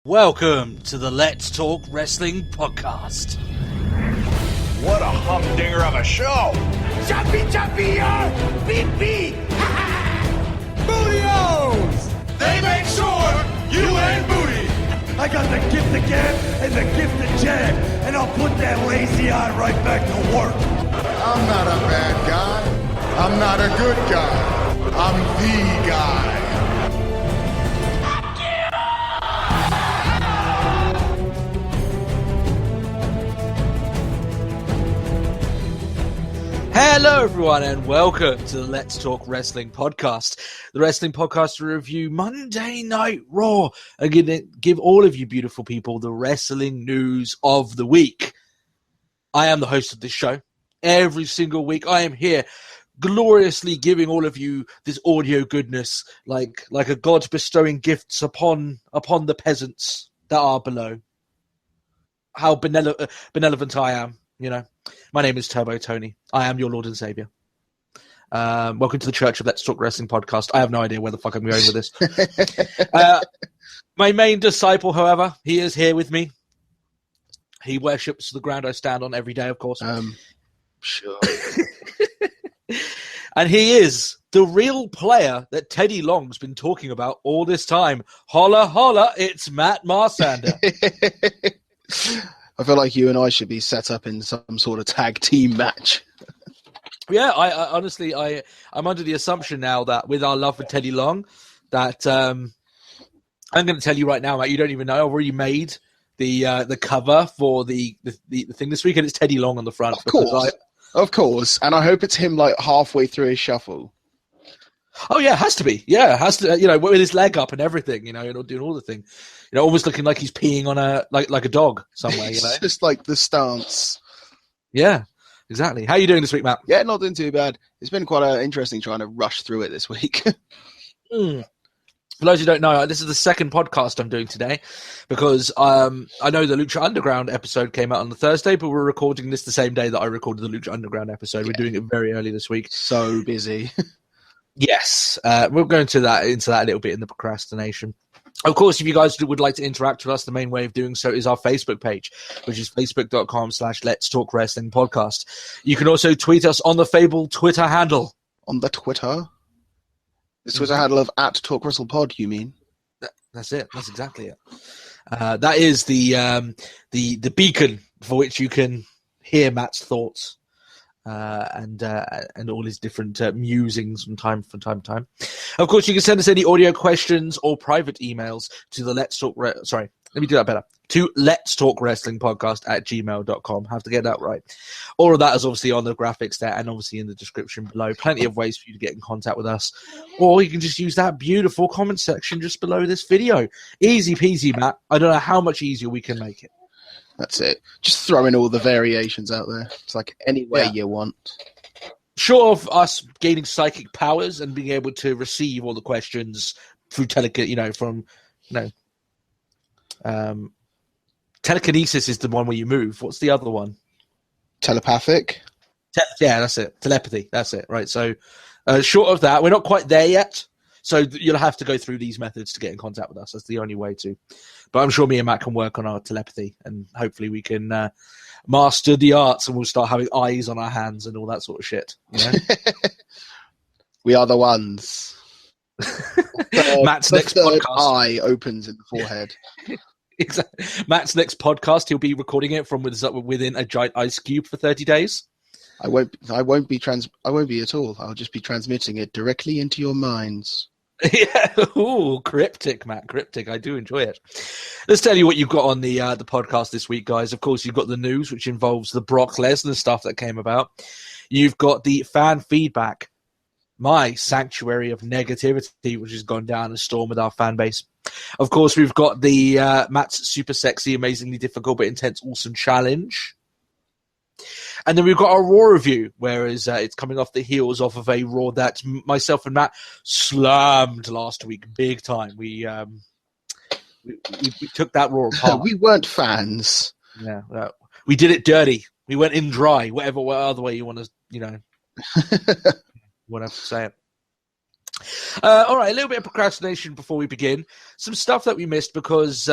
Welcome to the Let's Talk Wrestling podcast. What a humdinger of a show! Jumpy, beep, beep! Booty-O's! They make sure you ain't booty! I got the gift of gab and the gift of jab, and I'll put that lazy eye right back to work. I'm not a bad guy. I'm not a good guy. I'm the guy. Hello, everyone, and welcome to the Let's Talk Wrestling podcast. The wrestling podcast to review Monday Night Raw and give all of you beautiful people the wrestling news of the week. I am the host of this show. Every single week, I am here gloriously giving all of you this audio goodness, like a god bestowing gifts upon the peasants that are below. How benevolent I am, you know. My name is Turbo Tony. I am your Lord and Savior. Welcome to the Church of Let's Talk Wrestling podcast. I have no idea where the fuck I'm going with this. My main disciple, however, he is here with me. He worships the ground I stand on every day, of course. Sure. And he is the real player that Teddy Long's been talking about all this time. Holla Holla, it's Matt Marsander. I feel like you and I should be set up in some sort of tag team match. Yeah, I honestly, I'm under the assumption now that with our love for Teddy Long, that I'm going to tell you right now, Matt, you don't even know. I've already made the cover for the thing this week, and it's Teddy Long on the front. Of course. And I hope it's him like halfway through his shuffle. Oh yeah, it has to be. Yeah, it has to. You know, with his leg up and everything. You know, doing all the thing. You know, almost looking like he's peeing on like a dog somewhere. You know, It's just like the stance. Yeah, exactly. How are you doing this week, Matt? Yeah, not doing too bad. It's been quite interesting trying to rush through it this week. For those who don't know, this is the second podcast I'm doing today because I know the Lucha Underground episode came out on the Thursday, but we're recording this the same day that I recorded the Lucha Underground episode. Yeah. We're doing it very early this week. So busy. Yes, we'll go into that a little bit in the procrastination. Of course, if you guys would like to interact with us, the main way of doing so is our Facebook page, which is facebook.com/Let's Talk Wrestling Podcast. You can also tweet us on the fabled Twitter handle. On the Twitter? The Twitter handle of @TalkWrestlePod, you mean? That's it. That's exactly it. That is the beacon for which you can hear Matt's thoughts. And all his different musings from time to time. Of course, you can send us any audio questions or private emails to the to Let's Talk Wrestling Podcast @gmail.com. Have to get that right. All of that is obviously on the graphics there and obviously in the description below. Plenty of ways for you to get in contact with us. Or you can just use that beautiful comment section just below this video. Easy peasy, Matt. I don't know how much easier we can make it. That's it. Just throw in all the variations out there. It's like any way you want. Short of us gaining psychic powers and being able to receive all the questions through telekinesis is the one where you move. What's the other one? Telepathic? Yeah, that's it. Telepathy. That's it. Right. So short of that, we're not quite there yet. So you'll have to go through these methods to get in contact with us. That's the only way to. But I'm sure me and Matt can work on our telepathy, and hopefully we can master the arts, and we'll start having eyes on our hands and all that sort of shit. You know? We are the ones. Matt's next podcast eye opens in the forehead. Exactly. Matt's next podcast, he'll be recording it from within a giant ice cube for 30 days. I won't be at all. I'll just be transmitting it directly into your minds. Yeah, ooh, cryptic, Matt, cryptic. I do enjoy it. Let's tell you what you've got on the podcast this week, guys. Of course, you've got the news, which involves the Brock Lesnar stuff that came about. You've got the fan feedback, my sanctuary of negativity, which has gone down a storm with our fan base. Of course, we've got the Matt's super sexy, amazingly difficult but intense, awesome challenge. And then we've got our Raw review, whereas it's coming off the heels of a Raw that myself and Matt slammed last week, big time. We took that Raw apart. We weren't fans. Yeah, we did it dirty. We went in dry, whatever other way you want to, want to say it. All right, a little bit of procrastination before we begin. Some stuff that we missed because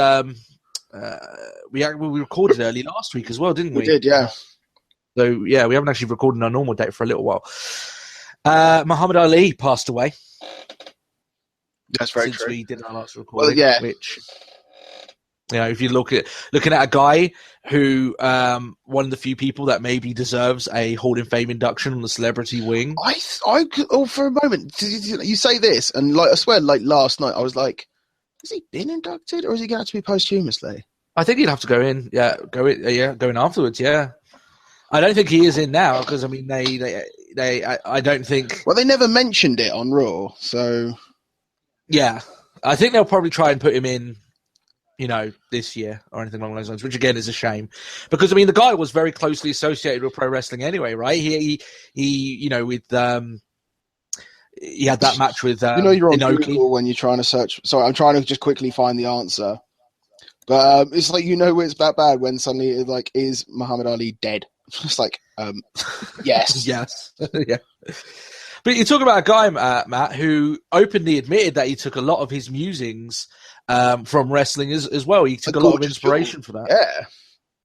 we recorded early last week as well, didn't we? We did, yeah. So, yeah, we haven't actually recorded our normal date for a little while. Muhammad Ali passed away. That's very since true. we did our last recording. Well, yeah. Which, you know, if you looking at a guy who one of the few people that maybe deserves a Hall of Fame induction on the celebrity wing. For a moment, you say this, and like I swear, like last night, I was like, has he been inducted, or is he going to be posthumously? I think he'd have to go in. Yeah, go in afterwards. Yeah, I don't think he is in now because I mean I don't think. Well, they never mentioned it on Raw, so yeah, I think they'll probably try and put him in, you know, this year or anything along those lines, which again is a shame because I mean the guy was very closely associated with pro wrestling anyway, right? He you know, with he had that match with you know, you're on Inoki. Google when you're trying to search. Sorry, I'm trying to just quickly find the answer, but it's like, you know, it's that bad when suddenly it's like, is Muhammad Ali dead? It's like, yes, yes, yeah. But you talk about a guy, Matt, who openly admitted that he took a lot of his musings from wrestling as well. He took a lot of inspiration for that. Yeah.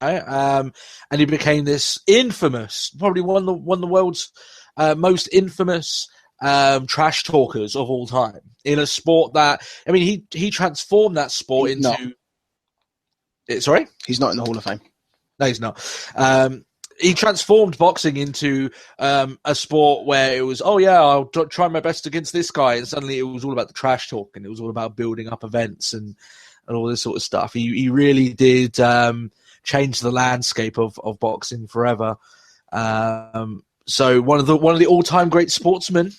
Right? And he became this infamous, probably one of the world's most infamous trash talkers of all time in a sport that, I mean, he transformed that sport into. Sorry? He's not in the Hall of Fame. No, he's not. He transformed boxing into a sport where it was, oh yeah, I'll try my best against this guy, and suddenly it was all about the trash talk, and it was all about building up events and all this sort of stuff. He really did change the landscape of boxing forever. So one of the all-time great sportsmen,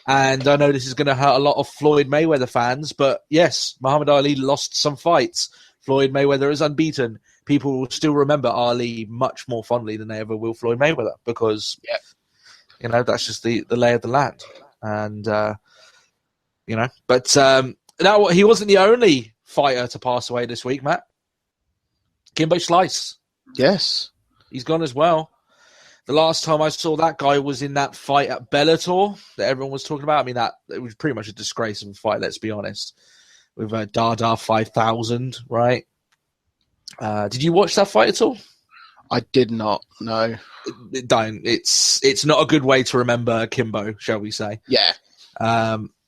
and I know this is going to hurt a lot of Floyd Mayweather fans, but yes, Muhammad Ali lost some fights. Floyd Mayweather is unbeaten. People will still remember Ali much more fondly than they ever will Floyd Mayweather because, you know, that's just the lay of the land. And, you know, but now he wasn't the only fighter to pass away this week, Matt. Kimbo Slice. Yes. He's gone as well. The last time I saw that guy was in that fight at Bellator that everyone was talking about. I mean, it was pretty much a disgrace of a fight, let's be honest, with Dada 5000, right? Did you watch that fight at all? I did not. No. Don't. It's not a good way to remember Kimbo, shall we say? Yeah.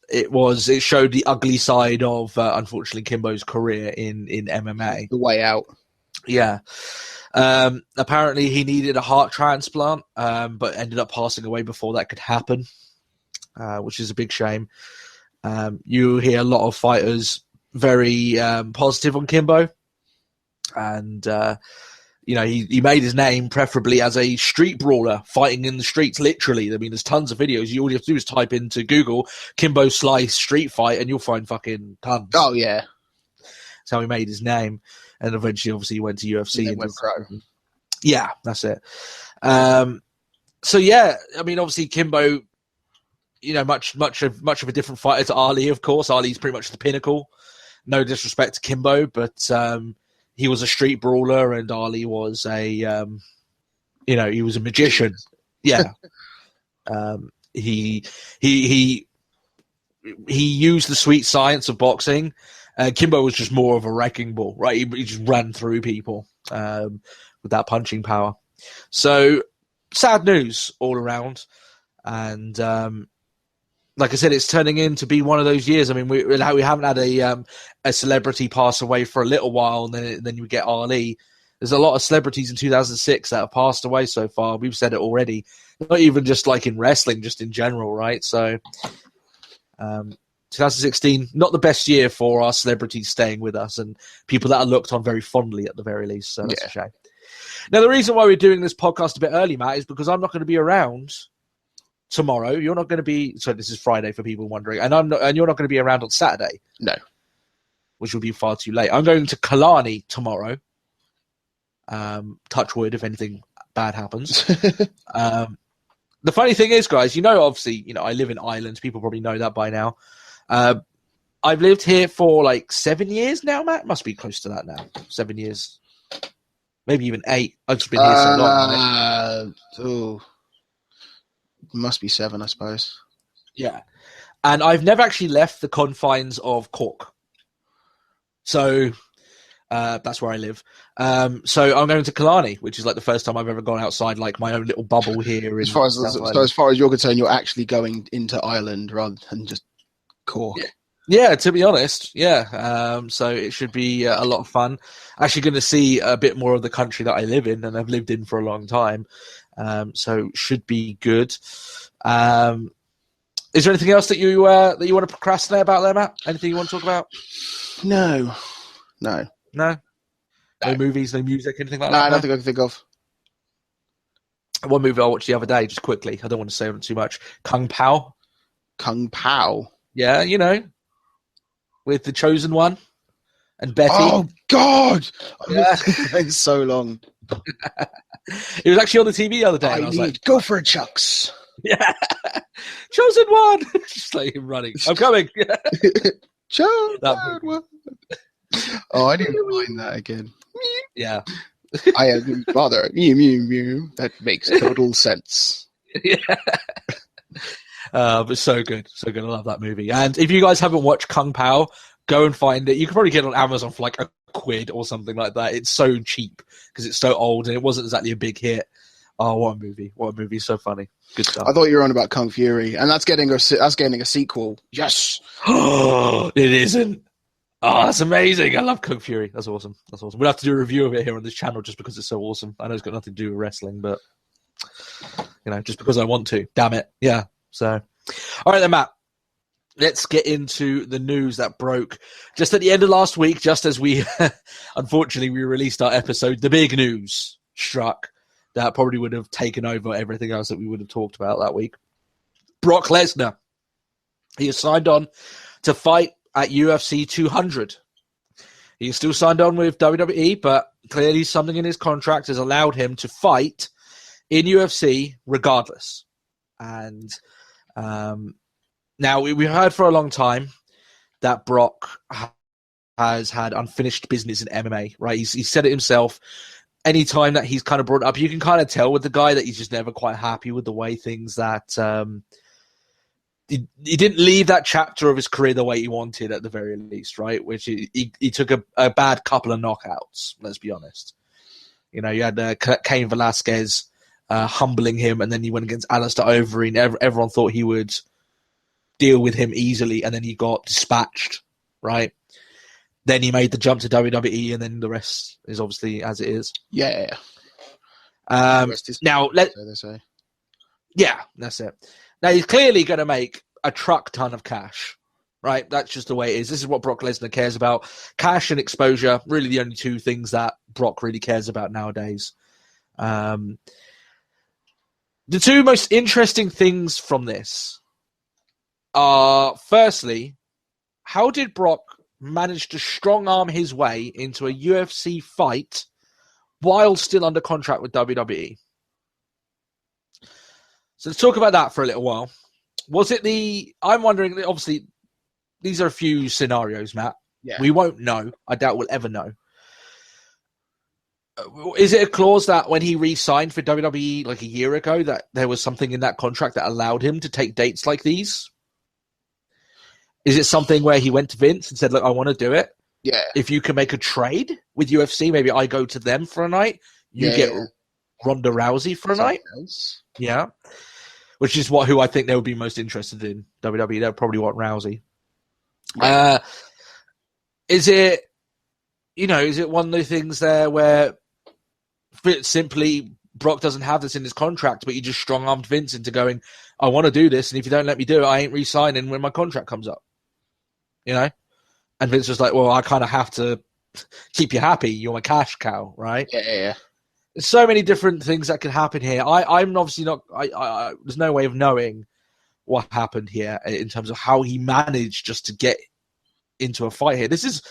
It showed the ugly side of unfortunately Kimbo's career in MMA. The way out. Yeah. Apparently he needed a heart transplant, but ended up passing away before that could happen, which is a big shame. You hear a lot of fighters very positive on Kimbo. And, you know, he made his name preferably as a street brawler, fighting in the streets, literally. I mean, there's tons of videos. All you have to do is type into Google Kimbo Slice street fight, and you'll find fucking tons. Oh, yeah. That's how he made his name. And eventually, obviously, he went to UFC. And went pro. Yeah, that's it. So, yeah, I mean, obviously, Kimbo, you know, much of a different fighter to Ali, of course. Ali's pretty much the pinnacle. No disrespect to Kimbo, but he was a street brawler, and Ali was he was a magician. Yeah. He used the sweet science of boxing. Kimbo was just more of a wrecking ball, right? He just ran through people with that punching power. So sad news all around. And like I said, it's turning in to be one of those years. I mean, we haven't had a celebrity pass away for a little while, and then you get Ali. There's a lot of celebrities in 2006 that have passed away so far. We've said it already. Not even just like in wrestling, just in general, right? So 2016, not the best year for our celebrities staying with us and people that are looked on very fondly at the very least. So that's a shame. Now, the reason why we're doing this podcast a bit early, Matt, is because I'm not going to be around tomorrow. You're not going to be. So this is Friday for people wondering, and you're not going to be around on Saturday. No, which will be far too late. I'm going to Killarney tomorrow. Touch wood if anything bad happens. The funny thing is, guys, you know, obviously, you know, I live in Ireland. People probably know that by now. I've lived here for like 7 years now, Matt. Must be close to that now. 7 years, maybe even 8. I've just been here so long. Right? Must be 7, I suppose. Yeah. And I've never actually left the confines of Cork. So that's where I live. So I'm going to Killarney, which is like the first time I've ever gone outside like my own little bubble here. As far as you're concerned, you're actually going into Ireland rather than just Cork. Yeah, to be honest, yeah. So it should be a lot of fun. Actually going to see a bit more of the country that I live in and I've lived in for a long time. So should be good. Is there anything else that you want to procrastinate about there, Matt? Anything you want to talk about? No. No movies, no music, anything like that? No, nothing I can think of. One movie I watched the other day, just quickly. I don't want to say too much. Kung Pao. Kung Pao? Yeah, you know. With the Chosen One and Betty. Oh, God! Yeah. It's so long. It was actually on the TV the other day. And I was like, go for it, Chucks. Yeah. Chosen One! Just like him running. I'm coming. Chosen One. Oh, I didn't find that again. Yeah. I am father. Mew, mew, mew. That makes total sense. Yeah. But so good. So good. I love that movie. And if you guys haven't watched Kung Pao, go and find it. You can probably get it on Amazon for like £1 or something like that. It's so cheap because it's so old and it wasn't exactly a big hit. Oh, what a movie. What a movie. So funny. Good stuff. I thought you were on about Kung Fury, and that's getting a sequel. Yes. Oh, it isn't. Oh, that's amazing. I love Kung Fury. That's awesome. That's awesome. We'll have to do a review of it here on this channel just because it's so awesome. I know it's got nothing to do with wrestling, but, you know, just because I want to. Damn it. Yeah. So, all right then, Matt. Let's get into the news that broke just at the end of last week, just as we, unfortunately, we released our episode. The big news struck that probably would have taken over everything else that we would have talked about that week. Brock Lesnar. He has signed on to fight at UFC 200. He's still signed on with WWE, but clearly something in his contract has allowed him to fight in UFC regardless. And now we've heard for a long time that Brock has had unfinished business in MMA, right? He said it himself. Anytime that he's kind of brought up, you can kind of tell with the guy that he's just never quite happy with the way things that he didn't leave that chapter of his career the way he wanted at the very least, right? Which he took a bad couple of knockouts, let's be honest. You know, you had Cain Velasquez humbling him, and then he went against Alistair Overeem. Everyone thought he would deal with him easily, and then he got dispatched, right? Then he made the jump to WWE, and then the rest is obviously as it is. Yeah. Now, yeah, that's it. Now, he's clearly going to make a truck ton of cash, right? That's just the way it is. This is what Brock Lesnar cares about. Cash and exposure, really the only two things that Brock really cares about nowadays. The two most interesting things from this are, firstly, how did Brock manage to strong-arm his way into a UFC fight while still under contract with WWE? So let's talk about that for a little while. Was it I'm wondering, obviously, these are a few scenarios, Matt. Yeah. We won't know. I doubt we'll ever know. Is it a clause that when he re-signed for WWE like a year ago that there was something in that contract that allowed him to take dates like these? Is it something where he went to Vince and said, look, I want to do it? Yeah. If you can make a trade with UFC, maybe I go to them for a night. You get Ronda Rousey for a night. Yeah. Which is who I think they would be most interested in. WWE, they'll probably want Rousey. Yeah. Is it one of the things there where simply Brock doesn't have this in his contract, but he just strong-armed Vince into going, I want to do this, and if you don't let me do it, I ain't re-signing when my contract comes up. You know? And Vince was like, well, I kind of have to keep you happy. You're my cash cow, right? Yeah. There's so many different things that could happen here. I'm obviously not... there's no way of knowing what happened here in terms of how he managed just to get into a fight here. This is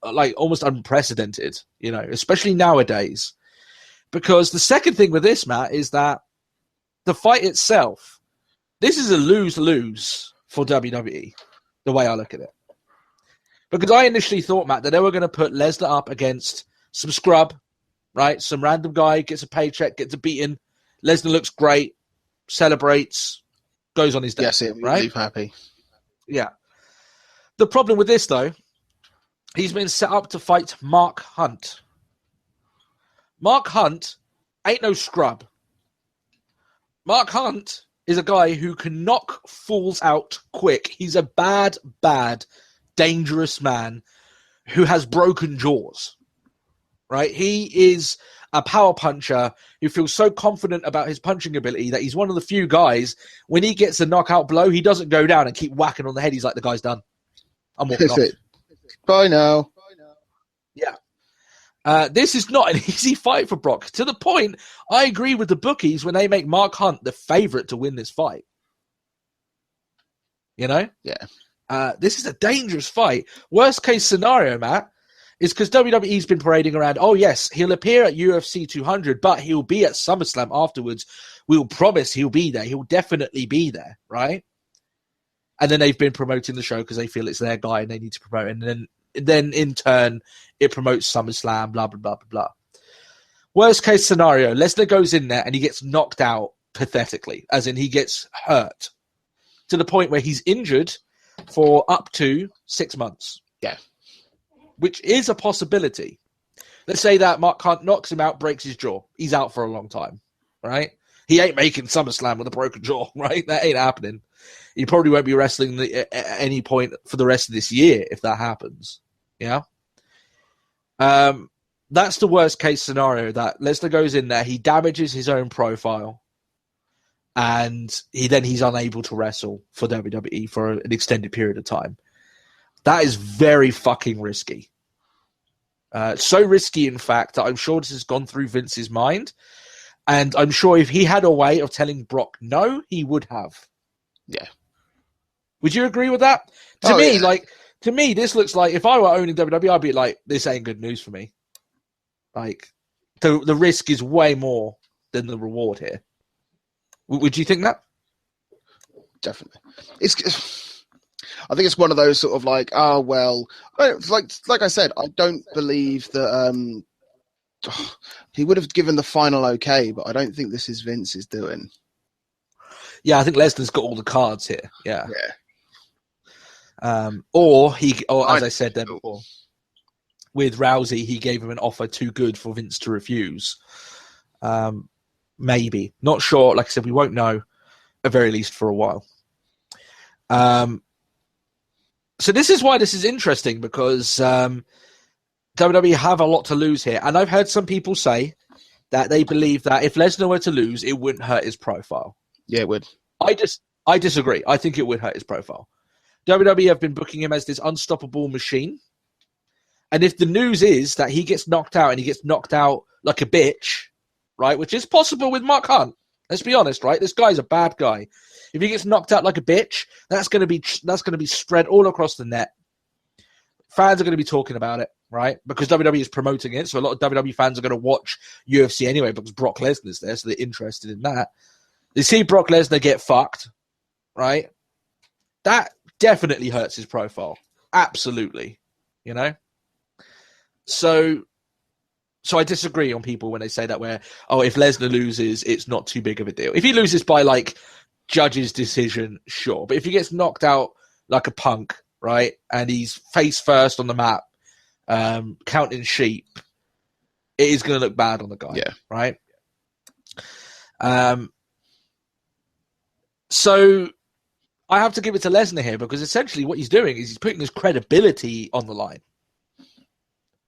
like almost unprecedented, you know, especially nowadays. Because the second thing with this, Matt, is that the fight itself, this is a lose-lose for WWE, the way I look at it. Because I initially thought, Matt, that they were going to put Lesnar up against some scrub, right? Some random guy gets a paycheck, gets a beating. Lesnar looks great, celebrates, goes on his day. Yes, it right? Leave happy. Yeah. The problem with this, though, he's been set up to fight Mark Hunt. Mark Hunt ain't no scrub. Mark Hunt is a guy who can knock fools out quick. He's a bad, dangerous man who has broken jaws, right? He is a power puncher who feels so confident about his punching ability that he's one of the few guys, when he gets a knockout blow, he doesn't go down and keep whacking on the head. He's like, the guy's done. I'm walking off. Bye now. Yeah. This is not an easy fight for Brock. To the point, I agree with the bookies when they make Mark Hunt the favorite to win this fight. You know? Yeah. This is a dangerous fight. Worst case scenario, Matt, is because WWE's been parading around, oh, yes, he'll appear at UFC 200, but he'll be at SummerSlam afterwards. We'll promise he'll be there. He'll definitely be there, right? And then they've been promoting the show because they feel it's their guy and they need to promote it. And then in turn, it promotes SummerSlam, blah, blah, blah, blah, blah. Worst case scenario, Lesnar goes in there and he gets knocked out pathetically, as in he gets hurt to the point where he's injured for up to 6 months. Yeah. Which is a possibility. Let's say that Mark Hunt knocks him out, breaks his jaw. He's out for a long time, right? He ain't making SummerSlam with a broken jaw, right? That ain't happening. He probably won't be wrestling at any point for the rest of this year if that happens. Yeah? That's the worst case scenario, that Lesnar goes in there, he damages his own profile, and he's unable to wrestle for WWE for an extended period of time. That is very fucking risky. So risky, in fact, that I'm sure this has gone through Vince's mind. And I'm sure if he had a way of telling Brock no, he would have. Yeah. Would you agree with that? To me, this looks like if I were owning WWE, I'd be like, this ain't good news for me. Like, the risk is way more than the reward here. Would you think that? Definitely. I think it's one of those sort of like, oh, well, like I said, I don't believe that he would have given the final okay, but I don't think this is Vince's doing. Yeah, I think Lesnar's got all the cards here. Yeah. Yeah. Or as I said there before, with Rousey, he gave him an offer too good for Vince to refuse. Maybe. Not sure. Like I said, we won't know, at very least, for a while. So this is why this is interesting, because WWE have a lot to lose here. And I've heard some people say that they believe that if Lesnar were to lose, it wouldn't hurt his profile. Yeah, it would. I disagree. I think it would hurt his profile. WWE have been booking him as this unstoppable machine. And if the news is that he gets knocked out and he gets knocked out like a bitch, right, which is possible with Mark Hunt. Let's be honest, right? This guy's a bad guy. If he gets knocked out like a bitch, that's going to be spread all across the net. Fans are going to be talking about it, right? Because WWE is promoting it, so a lot of WWE fans are going to watch UFC anyway because Brock Lesnar's there, so they're interested in that. They see Brock Lesnar get fucked, right? That definitely hurts his profile. Absolutely. You know? So I disagree on people when they say that where, oh, if Lesnar loses, it's not too big of a deal. If he loses by, like, judge's decision, sure. But if he gets knocked out like a punk, right, and he's face first on the map, counting sheep, it is going to look bad on the guy, right? So I have to give it to Lesnar here because essentially what he's doing is he's putting his credibility on the line,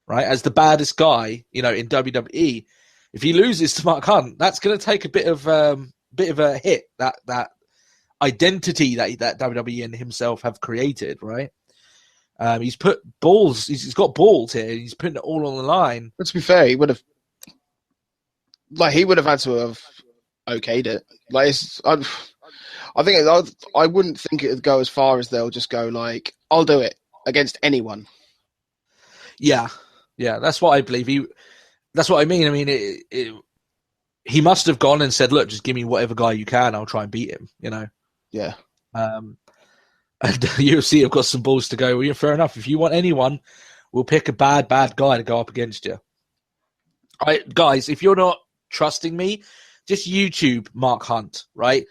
right? As the baddest guy, in WWE. If he loses to Mark Hunt, that's going to take a bit of a hit. That identity that WWE and himself have created, right? He's put balls. He's got balls here. He's putting it all on the line. But to be fair, he would have had to have okayed it. I wouldn't think it would go as far as they'll just go like, I'll do it against anyone. Yeah, that's what I believe. That's what I mean. I mean, he must have gone and said, look, just give me whatever guy you can. I'll try and beat him, Yeah. And the UFC have got some balls to go, well, yeah, fair enough. If you want anyone, we'll pick a bad guy to go up against you. All right, guys, if you're not trusting me, just YouTube Mark Hunt, right?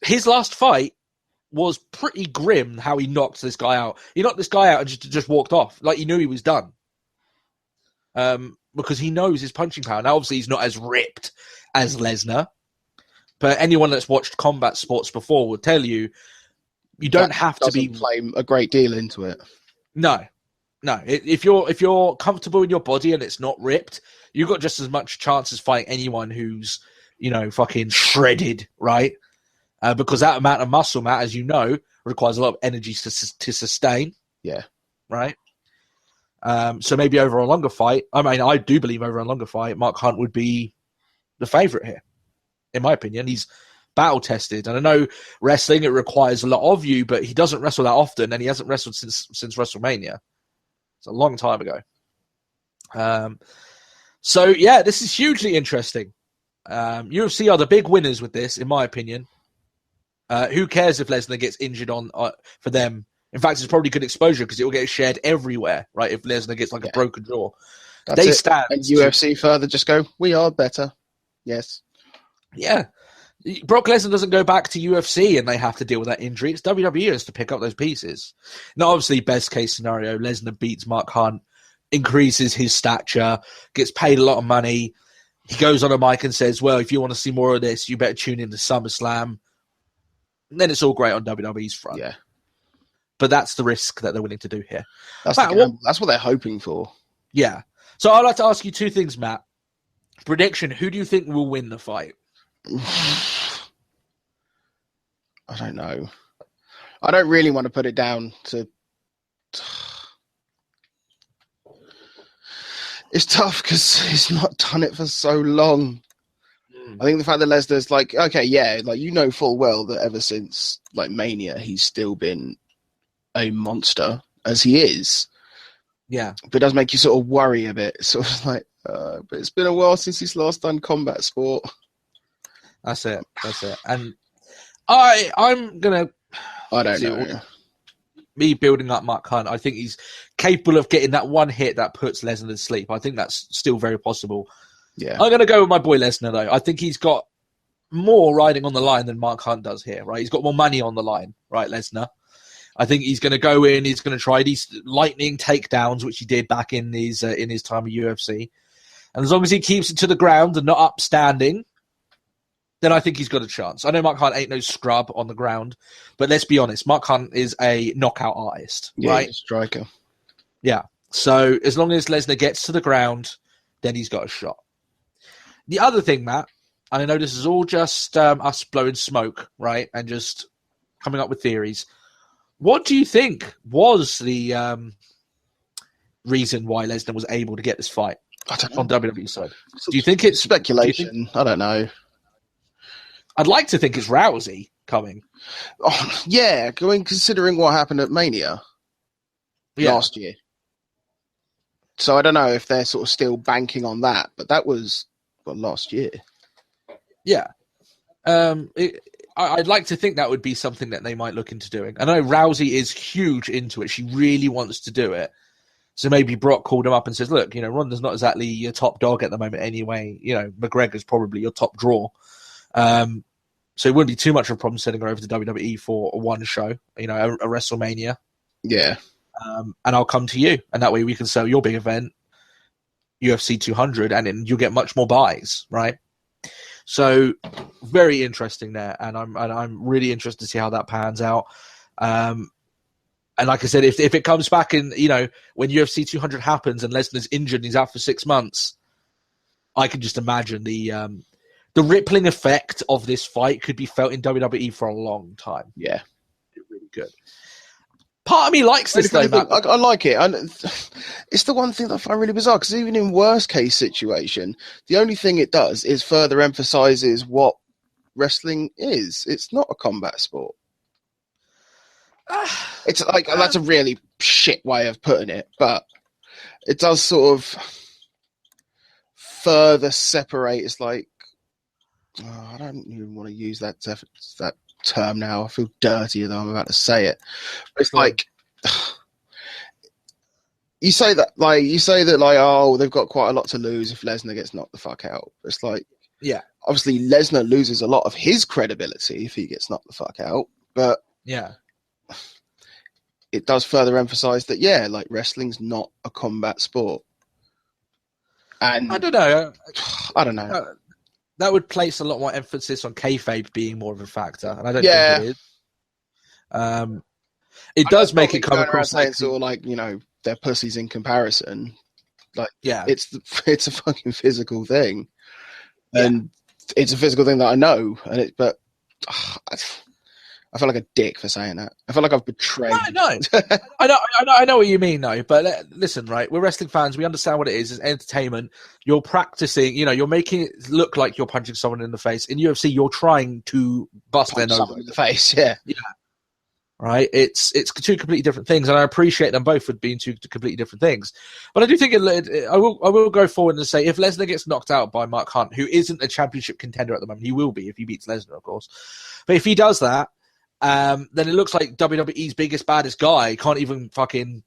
His last fight was pretty grim how he knocked this guy out. He knocked this guy out and just walked off. Like, he knew he was done. Because he knows his punching power. Now, obviously, he's not as ripped as Lesnar. But anyone that's watched combat sports before will tell you, you don't have to be... play a great deal into it. No. If you're comfortable in your body and it's not ripped, you've got just as much chance as fighting anyone who's, fucking shredded, right? Because that amount of muscle, Matt, as you know, requires a lot of energy to sustain. Yeah. Right? So maybe over a longer fight, I do believe over a longer fight, Mark Hunt would be the favourite here. In my opinion, he's battle-tested. And I know wrestling, it requires a lot of you, but he doesn't wrestle that often, and he hasn't wrestled since WrestleMania. It's a long time ago. So, yeah, this is hugely interesting. UFC are the big winners with this, in my opinion. Who cares if Lesnar gets injured for them? In fact, it's probably good exposure because it will get shared everywhere, right? If Lesnar gets a broken jaw. That's it. Stand. And UFC further just go, we are better. Yes. Yeah. Brock Lesnar doesn't go back to UFC and they have to deal with that injury. It's WWE has to pick up those pieces. Now, obviously, best case scenario, Lesnar beats Mark Hunt, increases his stature, gets paid a lot of money. He goes on a mic and says, well, if you want to see more of this, you better tune in to SummerSlam. And then it's all great on WWE's front. Yeah. But that's the risk that they're willing to do here. That's what they're hoping for. Yeah. So I'd like to ask you two things, Matt. Prediction, who do you think will win the fight? I don't know. I don't really want to put it down to... It's tough because he's not done it for so long. I think the fact that Lesnar's full well that ever since Mania, he's still been a monster as he is. Yeah. But it does make you sort of worry a bit. Sort of but it's been a while since he's last done combat sport. That's it. And I'm going to... I don't know. Me building up Mark Hunt, I think he's capable of getting that one hit that puts Lesnar to sleep. I think that's still very possible. Yeah. I'm going to go with my boy Lesnar, though. I think he's got more riding on the line than Mark Hunt does here, right? He's got more money on the line, right, Lesnar? I think he's going to go in, he's going to try these lightning takedowns, which he did back in his time at UFC. And as long as he keeps it to the ground and not upstanding, then I think he's got a chance. I know Mark Hunt ain't no scrub on the ground, but let's be honest, Mark Hunt is a knockout artist, right? He's a striker. Yeah. So as long as Lesnar gets to the ground, then he's got a shot. The other thing, Matt, and I know this is all just us blowing smoke, right, and just coming up with theories. What do you think was the reason why Lesnar was able to get this fight on WWE side? Do you think it's speculation? I don't know. I'd like to think it's Rousey coming. Oh, yeah, considering what happened at Mania last year. So I don't know if they're sort of still banking on that, but that was last year. Yeah. I'd like to think that would be something that they might look into doing. I know Rousey is huge into it. She really wants to do it. So maybe Brock called him up and says, look, Ronda's not exactly your top dog at the moment anyway. McGregor's probably your top draw. So it wouldn't be too much of a problem sending her over to WWE for one show, a WrestleMania. Yeah. And I'll come to you. And that way we can sell your big event, UFC 200, and then you'll get much more buys, right? So very interesting there. And I'm really interested to see how that pans out. And like I said, if it comes back in, when UFC 200 happens and Lesnar's injured and he's out for 6 months, I can just imagine the rippling effect of this fight could be felt in WWE for a long time. Yeah. Really good. Part of me likes this, though, Matt. I like it. And it's the one thing that I find really bizarre, because even in worst case situation, the only thing it does is further emphasizes what wrestling is. It's not a combat sport. It's that's a really shit way of putting it, but it does sort of further separate. It's I don't even want to use that term now. I feel dirty though I'm about to say it. But it's you say that oh, they've got quite a lot to lose if Lesnar gets knocked the fuck out. It's yeah, obviously Lesnar loses a lot of his credibility if he gets knocked the fuck out, but Yeah. It does further emphasize that, yeah, like wrestling's not a combat sport. And I don't know. I don't know. That would place a lot more emphasis on kayfabe being more of a factor, and I don't Yeah. think it is. It does make it come across saying like sort of like, you know, they're pussies in comparison. Like, yeah, it's a fucking physical thing, and it's a physical thing that I know. But I feel like a dick for saying that. I feel like I've betrayed. No. I know what you mean, though. But listen, right? We're wrestling fans. We understand what it is. It's entertainment. You're practicing. You're making it look like you're punching someone in the face. In UFC, you're trying to bust their nose in the face. Yeah. Right. It's two completely different things, and I appreciate them both for being two completely different things. But I do think I will go forward and say if Lesnar gets knocked out by Mark Hunt, who isn't a championship contender at the moment, he will be if he beats Lesnar, of course. But if he does that, then it looks like WWE's biggest, baddest guy can't even fucking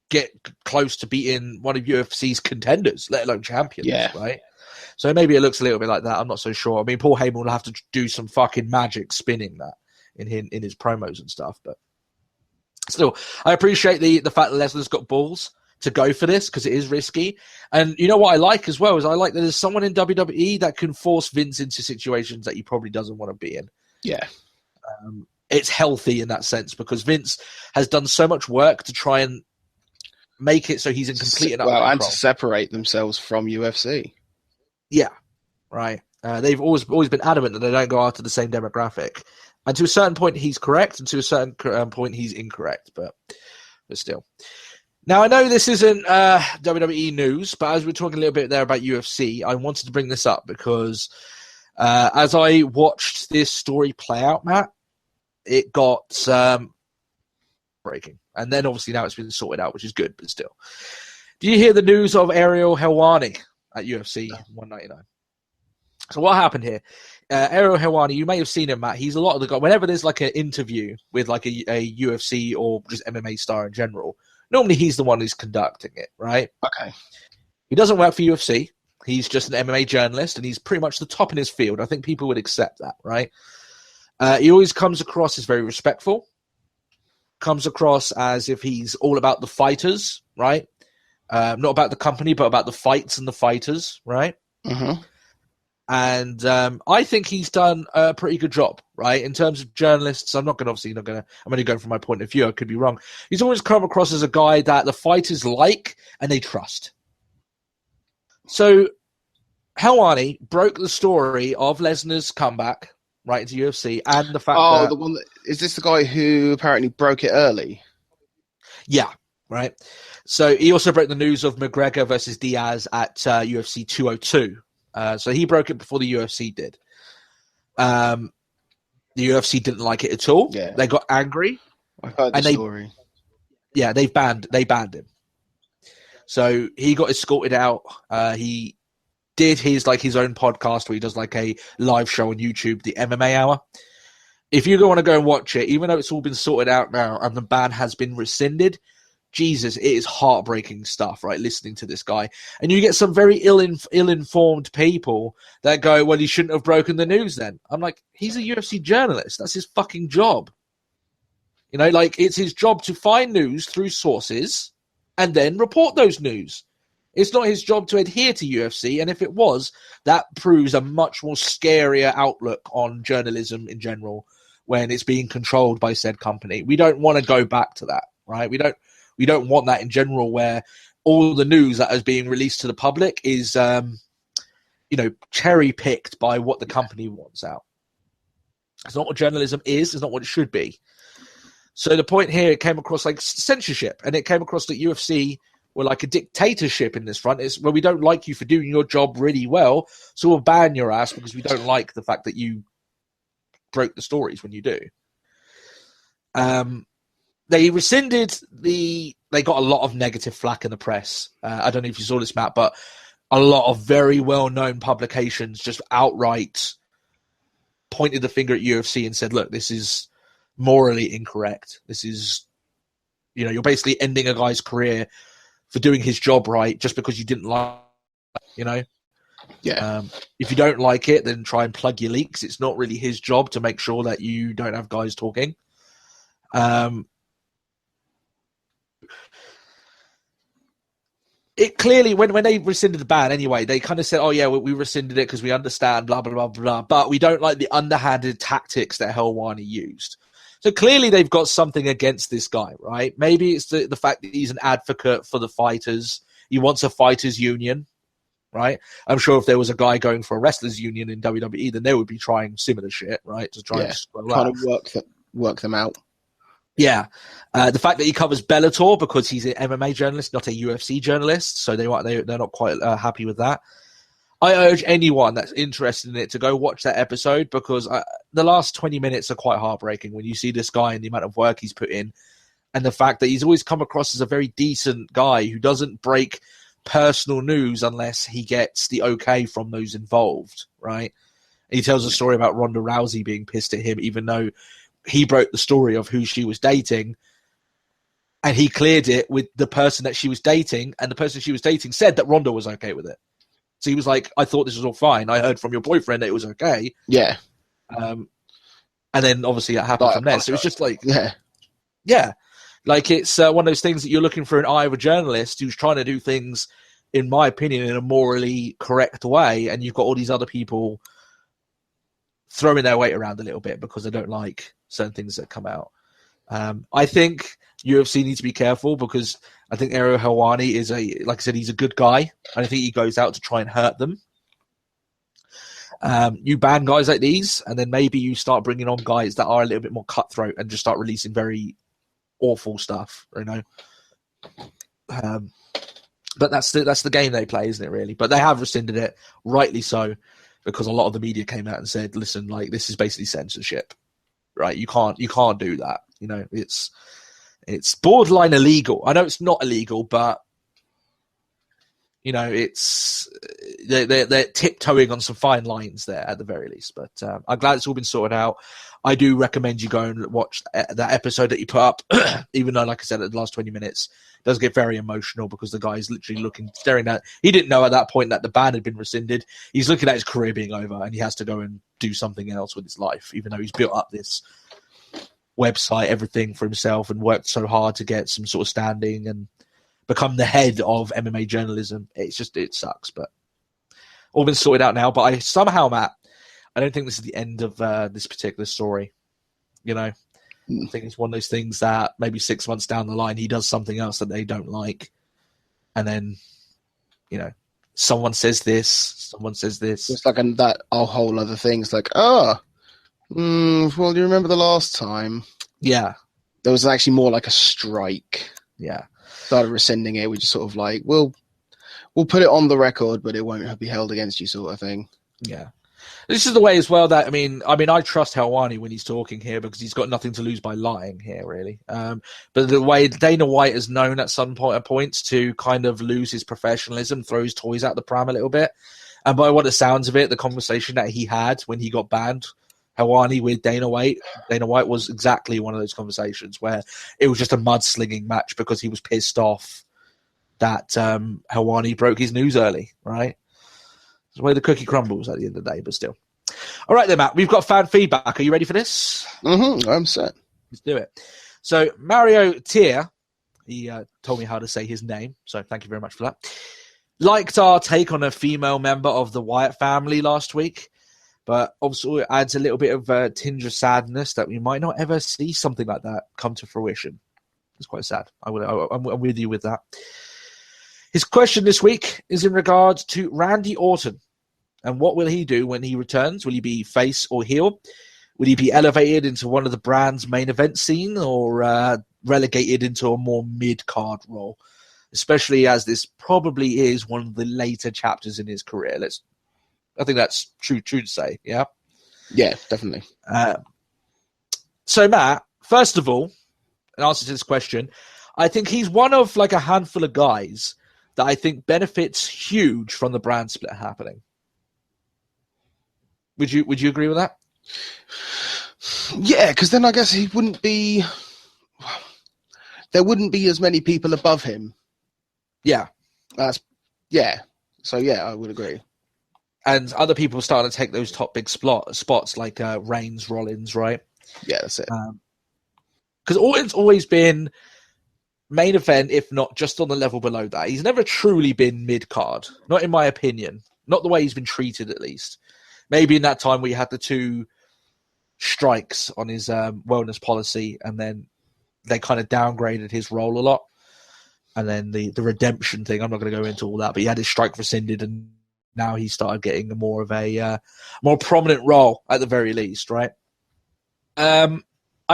get close to beating one of UFC's contenders, let alone champions, right? So maybe it looks a little bit like that. I'm not so sure. I mean, Paul Heyman will have to do some fucking magic spinning that in his promos and stuff. But still, I appreciate the fact that Lesnar's got balls to go for this because it is risky. And you know what I like as well is I like that there's someone in WWE that can force Vince into situations that he probably doesn't want to be in. Yeah. It's healthy in that sense because Vince has done so much work to try and make it so he's in complete and to separate themselves from UFC. Yeah, right. They've always been adamant that they don't go after the same demographic, and to a certain point he's correct, and to a certain point he's incorrect. But still. Now I know this isn't WWE news, but as we're talking a little bit there about UFC, I wanted to bring this up because as I watched this story play out, Matt, it got breaking. And then obviously now it's been sorted out, which is good, but still. Do you hear the news of Ariel Helwani at UFC 199? So what happened here? Ariel Helwani, you may have seen him, Matt. He's a lot of the guy. Whenever there's like an interview with like a UFC or just MMA star in general, normally he's the one who's conducting it, right? Okay. He doesn't work for UFC. He's just an MMA journalist, and he's pretty much the top in his field. I think people would accept that, right? He always comes across as very respectful, comes across as if he's all about the fighters, right? Not about the company, but about the fights and the fighters, right? Mm-hmm. And I think he's done a pretty good job, right? In terms of journalists, I'm only going from my point of view. I could be wrong. He's always come across as a guy that the fighters like and they trust. So Helwani broke the story of Lesnar's comeback right into UFC and the fact that... the one is this the guy who apparently broke it early? Yeah, right. So he also broke the news of McGregor versus Diaz at UFC 202. So he broke it before the UFC did. The UFC didn't like it at all. Yeah. They got angry. I've heard the story. Yeah, they banned him. So he got escorted out. He did his own podcast where he does like a live show on YouTube, the MMA Hour. If you want to go and watch it, even though it's all been sorted out now and the ban has been rescinded, Jesus, it is heartbreaking stuff, right? Listening to this guy. And you get some very ill-informed people that go, well, he shouldn't have broken the news then. I'm like, he's a UFC journalist. That's his fucking job. It's his job to find news through sources and then report those news. It's not his job to adhere to UFC, and if it was, that proves a much more scarier outlook on journalism in general when it's being controlled by said company. We don't want to go back to that, right? We don't want that in general where all the news that is being released to the public is, cherry-picked by what the company wants out. It's not what journalism is. It's not what it should be. So the point here, it came across like censorship, and it came across that UFC were like a dictatorship in this front. It's where we don't like you for doing your job really well, so we'll ban your ass because we don't like the fact that you broke the stories when you do. They rescinded they got a lot of negative flack in the press. I don't know if you saw this, Matt, but a lot of very well-known publications just outright pointed the finger at UFC and said, look, this is morally incorrect. This is, you're basically ending a guy's career for doing his job right just because you didn't like, Yeah. If you don't like it, then try and plug your leaks. It's not really his job to make sure that you don't have guys talking. It clearly, when they rescinded the ban anyway, they kind of said, oh yeah, we rescinded it because we understand, blah, blah, blah, blah, but we don't like the underhanded tactics that Helwani used. So clearly they've got something against this guy, right? Maybe it's the fact that he's an advocate for the fighters. He wants a fighters union, right? I'm sure if there was a guy going for a wrestlers union in WWE, then they would be trying similar shit, right? To try and trying to work them out. Yeah. The fact that he covers Bellator because he's an MMA journalist, not a UFC journalist, so they're not quite happy with that. I urge anyone that's interested in it to go watch that episode because the last 20 minutes are quite heartbreaking when you see this guy and the amount of work he's put in and the fact that he's always come across as a very decent guy who doesn't break personal news unless he gets the okay from those involved, right? And he tells a story about Ronda Rousey being pissed at him even though he broke the story of who she was dating and he cleared it with the person that she was dating, and the person she was dating said that Ronda was okay with it. So he was like, I thought this was all fine. I heard from your boyfriend that it was okay. Yeah. And then obviously it happened from there. So it's just like, yeah. Like it's one of those things that you're looking for an eye of a journalist who's trying to do things, in my opinion, in a morally correct way. And you've got all these other people throwing their weight around a little bit because they don't like certain things that come out. I think UFC needs to be careful because I think Ariel Helwani is like I said, he's a good guy. I don't think he goes out to try and hurt them. You ban guys like these, and then maybe you start bringing on guys that are a little bit more cutthroat and just start releasing very awful stuff, you know. But that's the game they play, isn't it? Really, but they have rescinded it, rightly so, because a lot of the media came out and said, "Listen, like this is basically censorship, right? You can't do that. You know, it's borderline illegal. I know it's not illegal, but you know, it's they're tiptoeing on some fine lines there at the very least. But I'm glad it's all been sorted out. I do recommend you go and watch that episode that you put up, even though, like I said, at the last 20 minutes it does get very emotional because the guy is literally staring at. He didn't know at that point that the ban had been rescinded. He's looking at his career being over, and he has to go and do something else with his life, even though he's built up this website, everything for himself, and worked so hard to get some sort of standing and become the head of MMA journalism. It sucks, but all been sorted out now. But somehow, Matt, I don't think this is the end of this particular story. You know, I think it's one of those things that maybe 6 months down the line, he does something else that they don't like. And then, you know, someone says this. It's like that whole other thing. It's like, well, do you remember the last time? Yeah. There was actually more like a strike. Yeah. Started rescinding it. We just sort of like, we'll put it on the record, but it won't be held against you sort of thing. Yeah. This is the way as well that, I mean, I trust Helwani when he's talking here because he's got nothing to lose by lying here, really. But the way Dana White is known at some points to kind of lose his professionalism, throw his toys out the pram a little bit. And by what it sounds of it, the conversation that he had when he got banned, Helwani with Dana White was exactly one of those conversations where it was just a mudslinging match because he was pissed off that Helwani broke his news early, right? It's the way the cookie crumbles at the end of the day, but still. All right then, Matt, we've got fan feedback. Are you ready for this? Mm-hmm, I'm set. Let's do it. So Mario Tier, he told me how to say his name, so thank you very much for that. Liked our take on a female member of the Wyatt family last week, but also it adds a little bit of a tinge of sadness that we might not ever see something like that come to fruition. It's quite sad. I'm with you with that. His question this week is in regard to Randy Orton. And what will he do when he returns? Will he be face or heel? Will he be elevated into one of the brand's main event scene or relegated into a more mid-card role? Especially as this probably is one of the later chapters in his career. I think that's true to say, yeah? Yeah, definitely. So, Matt, first of all, in answer to this question, I think he's one of like a handful of guys that I think benefits huge from the brand split happening. Would you agree with that? Yeah, because then I guess he wouldn't be... There wouldn't be as many people above him. Yeah. Yeah. So, yeah, I would agree. and other people are starting to take those top big spots like Reigns, Rollins, right? Yeah, that's it. Because Orton's always been main event, if not just on the level below that. He's never truly been mid-card, not in my opinion. Not the way he's been treated, at least. Maybe in that time where he had the 2 strikes on his wellness policy, and then they kind of downgraded his role a lot. And then the redemption thing, I'm not going to go into all that, but he had his strike rescinded, and now he started getting more of a more prominent role, at the very least, right? I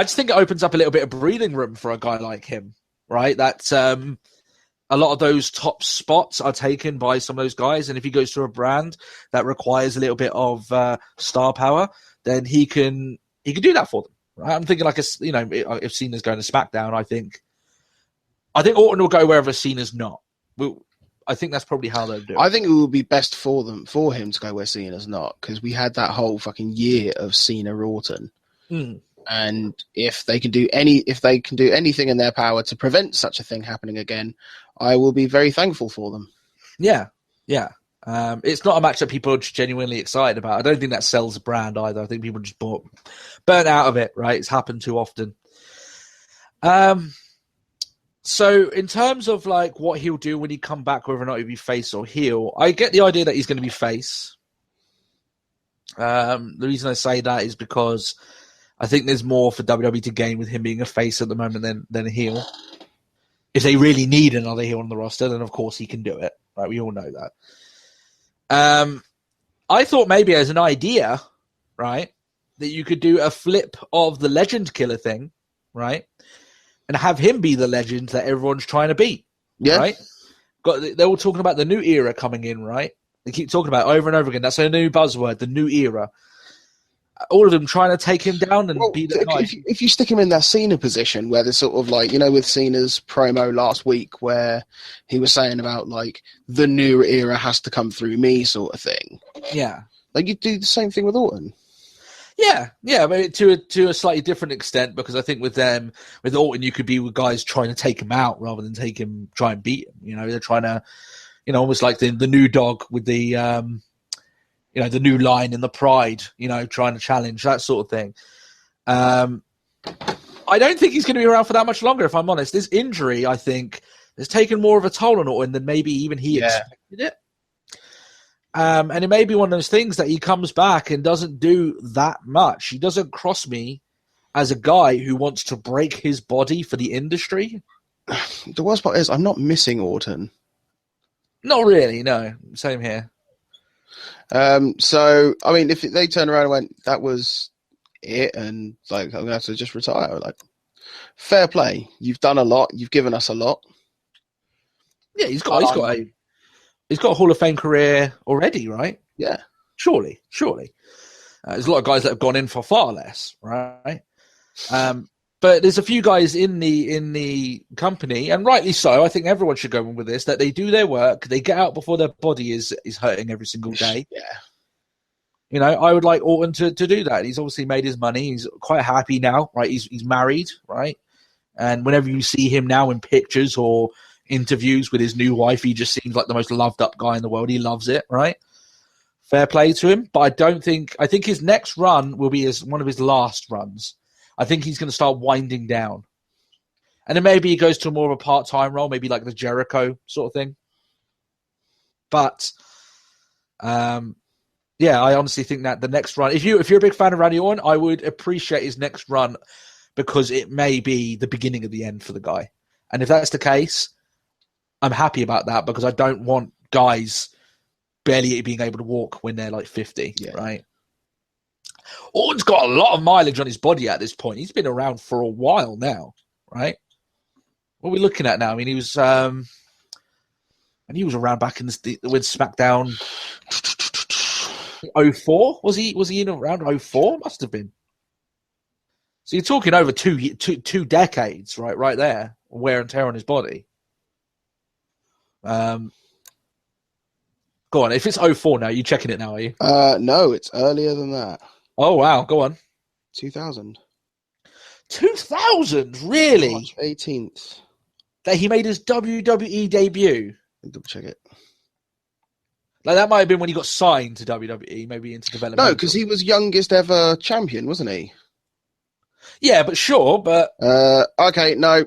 just think it opens up a little bit of breathing room for a guy like him, right? That a lot of those top spots are taken by some of those guys, and if he goes to a brand that requires a little bit of star power, then he can do that for them. Right? I'm thinking if Cena's going to SmackDown, I think Orton will go wherever Cena's not. I think that's probably how they'll do it. I think it would be best for him to go where Cena's not, because we had that whole fucking year of Cena Orton. And if they can do anything in their power to prevent such a thing happening again, I will be very thankful for them. Yeah. It's not a match that people are just genuinely excited about. I don't think that sells the brand either. I think people just burnt out of it, right? It's happened too often. So in terms of like what he'll do when he come back, whether or not he'll be face or heel, I get the idea that he's going to be face. The reason I say that is because I think there's more for WWE to gain with him being a face at the moment than a heel. If they really need another heel on the roster, then of course he can do it. Right? We all know that. I thought maybe as an idea, right, that you could do a flip of the Legend Killer thing, right, and have him be the legend that everyone's trying to beat. Yeah. Right? They're all talking about the new era coming in, right? They keep talking about it over and over again. That's a new buzzword, the new era. All of them trying to take him down and be the guy. If you stick him in that Cena position where there's sort of like, with Cena's promo last week where he was saying about like the new era has to come through me sort of thing. Yeah. Like you do the same thing with Orton. Yeah, but to a slightly different extent, because I think with Orton, you could be with guys trying to take him out rather than try and beat him. They're trying to, almost like the new dog with the, the new line in the Pride, trying to challenge, that sort of thing. I don't think he's going to be around for that much longer, if I'm honest. This injury, I think, has taken more of a toll on Orton than maybe even he expected it. And it may be one of those things that he comes back and doesn't do that much. He doesn't cross me as a guy who wants to break his body for the industry. The worst part is I'm not missing Orton. Not really, no. Same here. So, I mean, if they turn around and went, that was it, and like, I'm going to have to just retire, like, fair play. You've done a lot. You've given us a lot. Yeah, he's got a Hall of Fame career already, right? Yeah. Surely. There's a lot of guys that have gone in for far less, right? But there's a few guys in the company, and rightly so. I think everyone should go in with this, that they do their work, they get out before their body is hurting every single day. Yeah. I would like Orton to do that. He's obviously made his money. He's quite happy now, right? He's married, right? And whenever you see him now in pictures or interviews with his new wife, he just seems like the most loved up guy in the world. He loves it, right? Fair play to him. But I think his next run will be one of his last runs. I think he's going to start winding down. And then maybe he goes to more of a part-time role, maybe like the Jericho sort of thing. But, I honestly think that the next run, if you're a big fan of Randy Orton, I would appreciate his next run because it may be the beginning of the end for the guy. And if that's the case, I'm happy about that because I don't want guys barely being able to walk when they're like 50, right? Orton's got a lot of mileage on his body at this point. He's been around for a while now, right? What are we looking at now? I mean, he was around back in when SmackDown 04. Was he in around 04? Must have been. So you're talking over two decades, right there, wear and tear on his body. Go on. If it's 04 now, you checking it now, are you? No, it's earlier than that. Oh, wow. Go on. 2000. 2000? Really? March 18th. That he made his WWE debut? Double check it. Like that might have been when he got signed to WWE, maybe into development. No, because he was youngest ever champion, wasn't he? Yeah, but sure, but okay, no,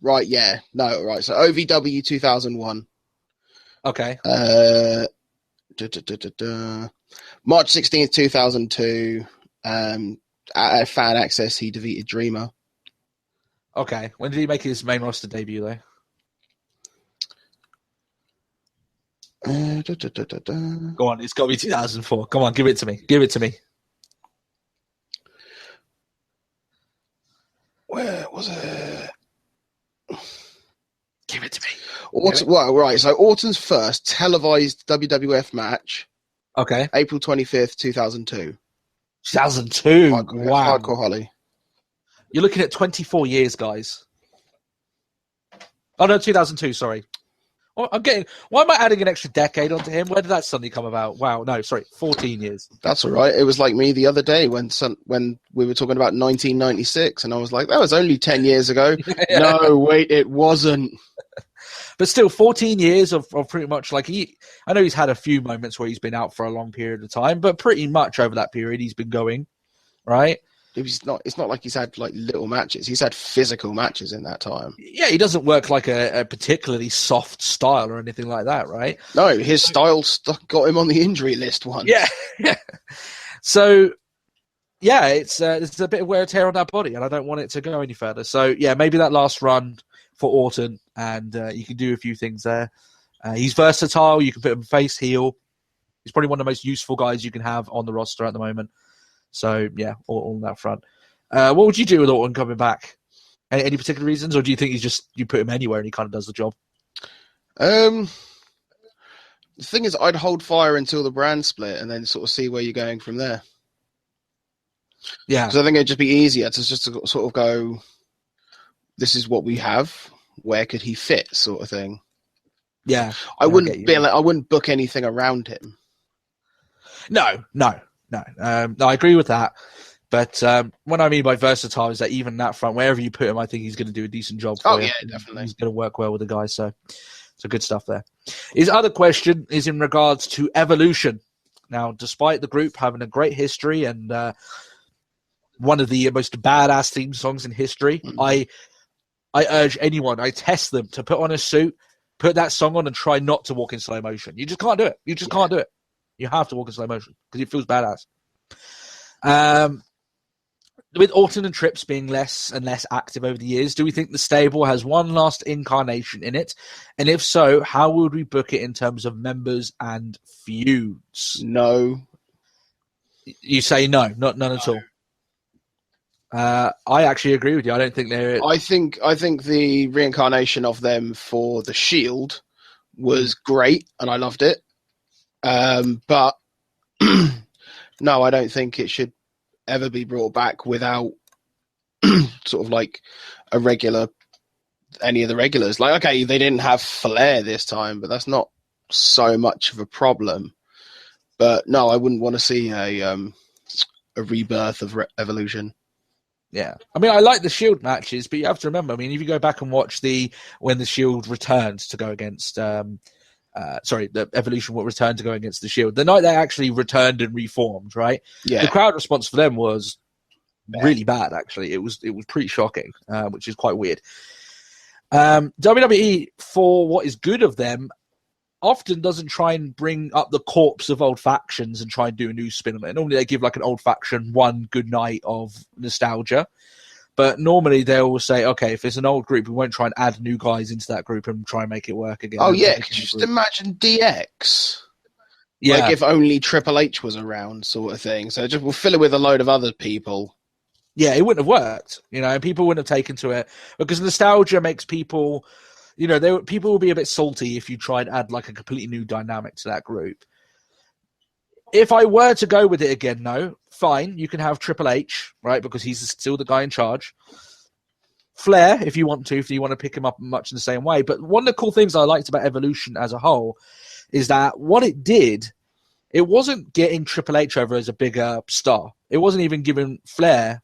right, yeah, no, right. So OVW 2001. okay. March 16th, 2002. At Fan Access, he defeated Dreamer. Okay. When did he make his main roster debut, though? Go on, it's got to be 2004. Come on, give it to me. Give it to me. Where was it? Give it to me. Well, right. So Orton's first televised WWF match. Okay. April 25th, 2002. 2002. Wow. Hardcore Holly. You're looking at 24 years, guys. Oh, no, 2002, sorry. Oh, why am I adding an extra decade onto him? Where did that suddenly come about? Wow, no, sorry, 14 years. That's all right. It was like me the other day when we were talking about 1996, and I was like, that was only 10 years ago. Yeah. No, wait, it wasn't. But still, 14 years of pretty much like I know he's had a few moments where he's been out for a long period of time, but pretty much over that period he's been going, right? It's not like he's had like little matches. He's had physical matches in that time. Yeah, he doesn't work like a particularly soft style or anything like that, right? No, his style got him on the injury list once. Yeah. So, yeah, it's a bit of wear and tear on that body, and I don't want it to go any further. So, yeah, maybe that last run for Orton, and you can do a few things there. He's versatile. You can put him face, heel. He's probably one of the most useful guys you can have on the roster at the moment. So, yeah, all on that front. What would you do with Orton coming back? Any particular reasons, or do you think you put him anywhere and he kind of does the job? The thing is, I'd hold fire until the brand split and then sort of see where you're going from there. Yeah. Because I think it'd just be easier to just sort of go, this is what we have. Where could he fit, sort of thing. Yeah. I wouldn't book anything around him. No, I agree with that. But what I mean by versatile is that even that front, wherever you put him, I think he's going to do a decent job for you. Yeah, definitely. He's going to work well with the guys, so good stuff there. His other question is in regards to Evolution. Now, despite the group having a great history and one of the most badass theme songs in history, I urge anyone, I test them to put on a suit, put that song on and try not to walk in slow motion. You just can't do it. You just can't do it. You have to walk in slow motion because it feels badass. With Orton and Trips being less and less active over the years, do we think the stable has one last incarnation in it? And if so, how would we book it in terms of members and feuds? No. You say no, none at all. I actually agree with you. I don't think they're... I think the reincarnation of them for the Shield was great, and I loved it. But no, I don't think it should ever be brought back without sort of like any of the regulars. Like, okay, they didn't have Flair this time, but that's not so much of a problem. But no, I wouldn't want to see a rebirth of Evolution. Yeah. I mean, I like the Shield matches, but you have to remember, I mean, if you go back and watch when the Shield returned to go against, the Evolution will return to go against the Shield, the night they actually returned and reformed, right? Yeah. The crowd response for them was really bad, actually. It was pretty shocking, which is quite weird. WWE, for what is good of them, often doesn't try and bring up the corpse of old factions and try and do a new spin on it. Normally they give like an old faction one good night of nostalgia. But normally they'll say, okay, if it's an old group, we won't try and add new guys into that group and try and make it work again. Oh, yeah. Could you just imagine DX? Yeah. Like if only Triple H was around sort of thing. So we'll fill it with a load of other people. Yeah, it wouldn't have worked. And people wouldn't have taken to it because nostalgia makes people... people will be a bit salty if you try and add like a completely new dynamic to that group. If I were to go with it again, though, fine. You can have Triple H, right? Because he's still the guy in charge. Flair, if you want to pick him up much in the same way. But one of the cool things I liked about Evolution as a whole is that what it did, it wasn't getting Triple H over as a bigger star. It wasn't even giving Flair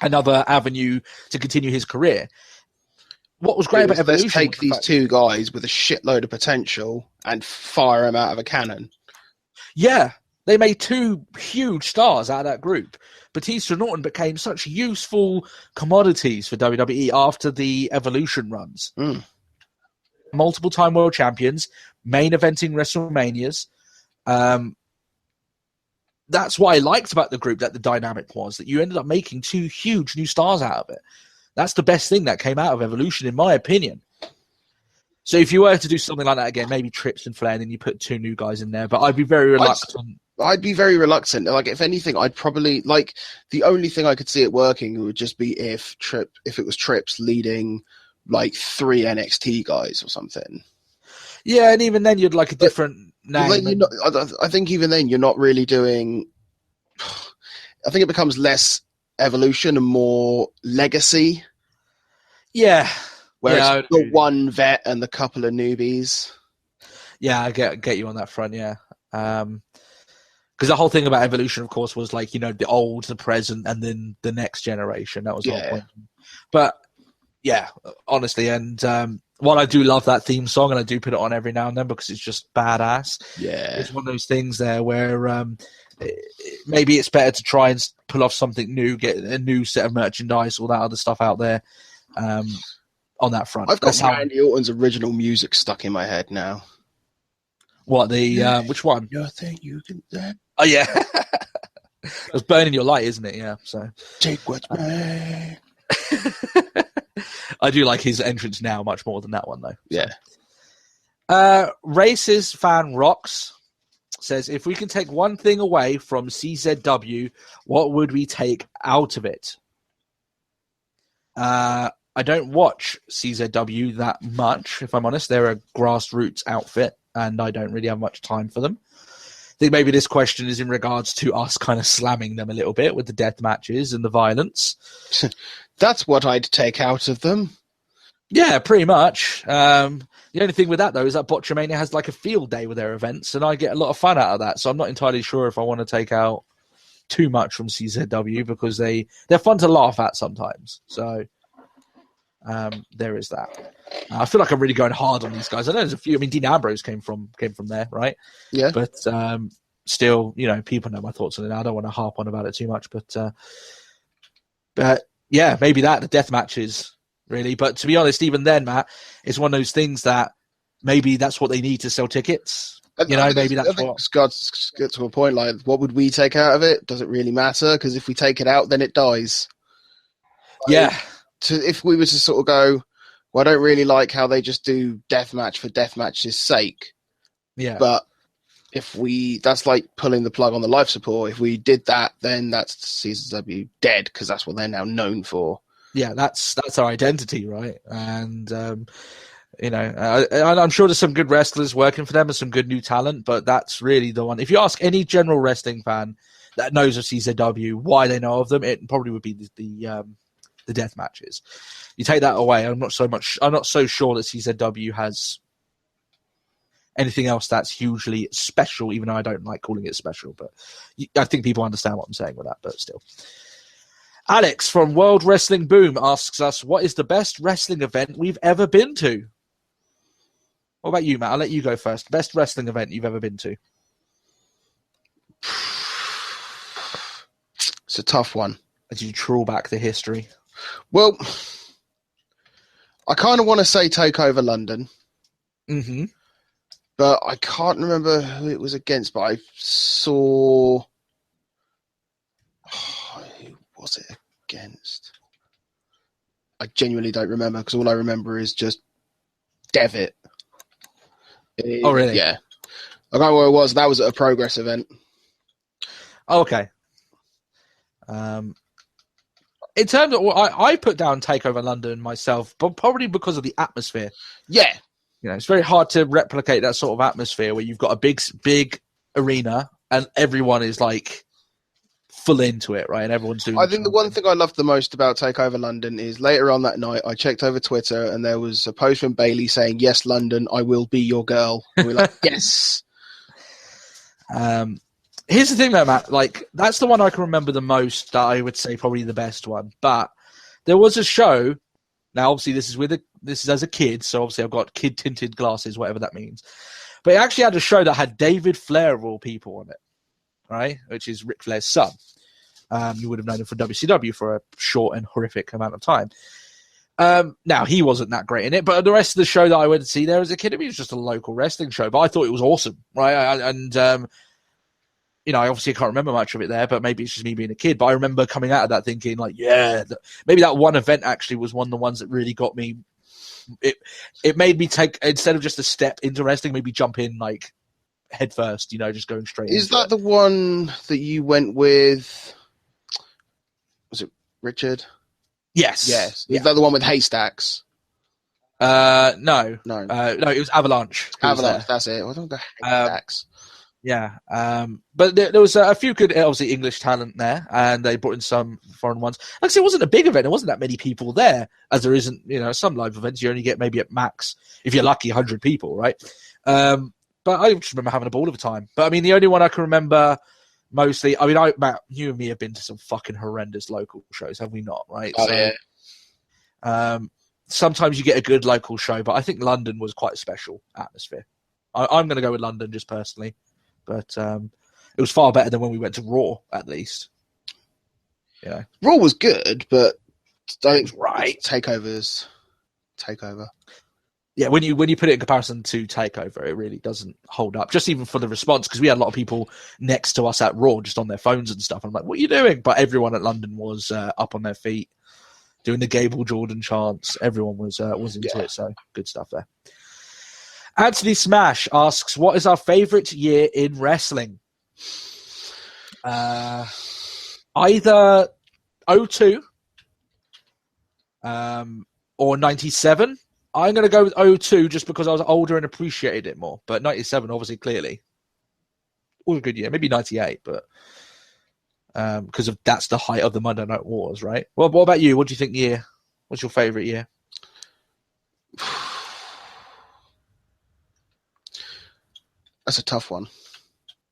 another avenue to continue his career. what was great about Evolution? Let's take these two guys with a shitload of potential and fire them out of a cannon. Yeah, they made two huge stars out of that group. Batista and Orton became such useful commodities for WWE after the Evolution runs. Multiple-time world champions, main eventing WrestleManias. That's what I liked about the group, that the dynamic was, that you ended up making two huge new stars out of it. That's the best thing that came out of Evolution, in my opinion. So if you were to do something like that again, maybe Trips and Flair, then you put two new guys in there. But I'd be very reluctant. I'd be very reluctant. Like, if anything, I'd probably, like, the only thing I could see it working would just be if it was Trips leading, like, 3 NXT guys or something. Yeah, and even then you'd like a different name. I think even then you're not really doing... I think it becomes less Evolution and more Legacy. Yeah. Whereas the one vet and the couple of newbies. Yeah, I get you on that front, yeah. Because the whole thing about Evolution, of course, was like, the old, the present, and then the next generation. That was the whole point. But, yeah, honestly, and while I do love that theme song, and I do put it on every now and then because it's just badass, it's one of those things there where maybe it's better to try and pull off something new, get a new set of merchandise, all that other stuff out there on that front. I've got Randy Orton's original music stuck in my head now. What, which one? Nothing you can say. Oh, yeah. It's Burning Your Light, isn't it? Yeah, so. Take what's mine. I do like his entrance now much more than that one, though. Yeah. Racist Fan Rocks says, if we can take one thing away from CZW, what would we take out of it? I don't watch CZW that much, if I'm honest. They're a grassroots outfit, and I don't really have much time for them. I think maybe this question is in regards to us kind of slamming them a little bit with the death matches and the violence. That's what I'd take out of them. Yeah, pretty much. The only thing with that, though, is that Botchamania has like a field day with their events, and I get a lot of fun out of that. So I'm not entirely sure if I want to take out too much from CZW because they're fun to laugh at sometimes. So there is that. I feel like I'm really going hard on these guys. I know there's a few. I mean, Dean Ambrose came from there, right? Yeah. But still, people know my thoughts on it. I don't want to harp on about it too much. But yeah, maybe the death matches. Really, but to be honest, even then, Matt, it's one of those things that maybe that's what they need to sell tickets. Maybe that's what. Scott's get to a point like, what would we take out of it? Does it really matter? Because if we take it out, then it dies. Yeah. If we were to sort of go, well, I don't really like how they just do deathmatch for deathmatch's sake. Yeah. But that's like pulling the plug on the life support. If we did that, then that's CZW dead because that's what they're now known for. Yeah, that's our identity, right? And I'm sure there's some good wrestlers working for them and some good new talent, but that's really the one. If you ask any general wrestling fan that knows of CZW why they know of them, it probably would be the death matches. You take that away, I'm not so sure that CZW has anything else that's hugely special, even though I don't like calling it special. But I think people understand what I'm saying with that, but still. Alex from World Wrestling Boom asks us, what is the best wrestling event we've ever been to? What about you, Matt? I'll let you go first. Best wrestling event you've ever been to? It's a tough one. As you trawl back the history. Well, I kind of want to say TakeOver London. Mm-hmm. But I can't remember who it was against, but I saw... was it against? I genuinely don't remember because all I remember is just Devitt. Oh, really? Yeah. I can't remember where it was. That was at a Progress event. Oh, okay. In terms of, I put down TakeOver London myself, but probably because of the atmosphere. Yeah. It's very hard to replicate that sort of atmosphere where you've got a big arena and everyone is like full into it, right? And everyone's doing. I think the one thing I loved the most about TakeOver London is later on that night, I checked over Twitter and there was a post from Bailey saying, "Yes, London, I will be your girl." And we're like, yes. Here's the thing, though, Matt. Like, that's the one I can remember the most. That I would say probably the best one. But there was a show Now, obviously, this is as a kid, so obviously I've got kid tinted glasses, whatever that means. But it actually had a show that had David Flair of all people on it, right? Which is Ric Flair's son. You would have known him from WCW for a short and horrific amount of time. Now, he wasn't that great in it, but the rest of the show that I went to see there as a kid, it was just a local wrestling show, but I thought it was awesome, right? I obviously can't remember much of it there, but maybe it's just me being a kid, but I remember coming out of that thinking, like, maybe that one event actually was one of the ones that really got me. It made me take, instead of just a step into wrestling, maybe jump in, like, head first, just going straight Is that the one that you went with? Was it Richard? Yes. Is that the one with haystacks? No. No, it was Avalanche. Avalanche, that's it. I don't go haystacks. Yeah. But there was a few good, obviously, English talent there, and they brought in some foreign ones. Like I said, it wasn't a big event. There wasn't that many people there, as there isn't, some live events. You only get maybe at max, if you're lucky, 100 people, right? But I just remember having a ball of a time. But, I mean, the only one I can remember mostly, Matt, you and me have been to some fucking horrendous local shows, have we not, right? Oh, yeah. Sometimes you get a good local show, but I think London was quite a special atmosphere. I'm going to go with London just personally. But it was far better than when we went to Raw, at least. Yeah, Raw was good, but don't right. Takeover. Yeah, when you put it in comparison to Takeover, it really doesn't hold up. Just even for the response, because we had a lot of people next to us at Raw, just on their phones and stuff. I'm like, "What are you doing?" But everyone at London was up on their feet, doing the Gable Jordan chants. Everyone was into it. So good stuff there. Anthony Smash asks, what is our favorite year in wrestling? Either 02 or 97. I'm going to go with 02 just because I was older and appreciated it more. But 97, obviously, clearly. Was a good year. Maybe 98, but because that's the height of the Monday Night Wars, right? Well, what about you? What do you think year? What's your favorite year? That's a tough one.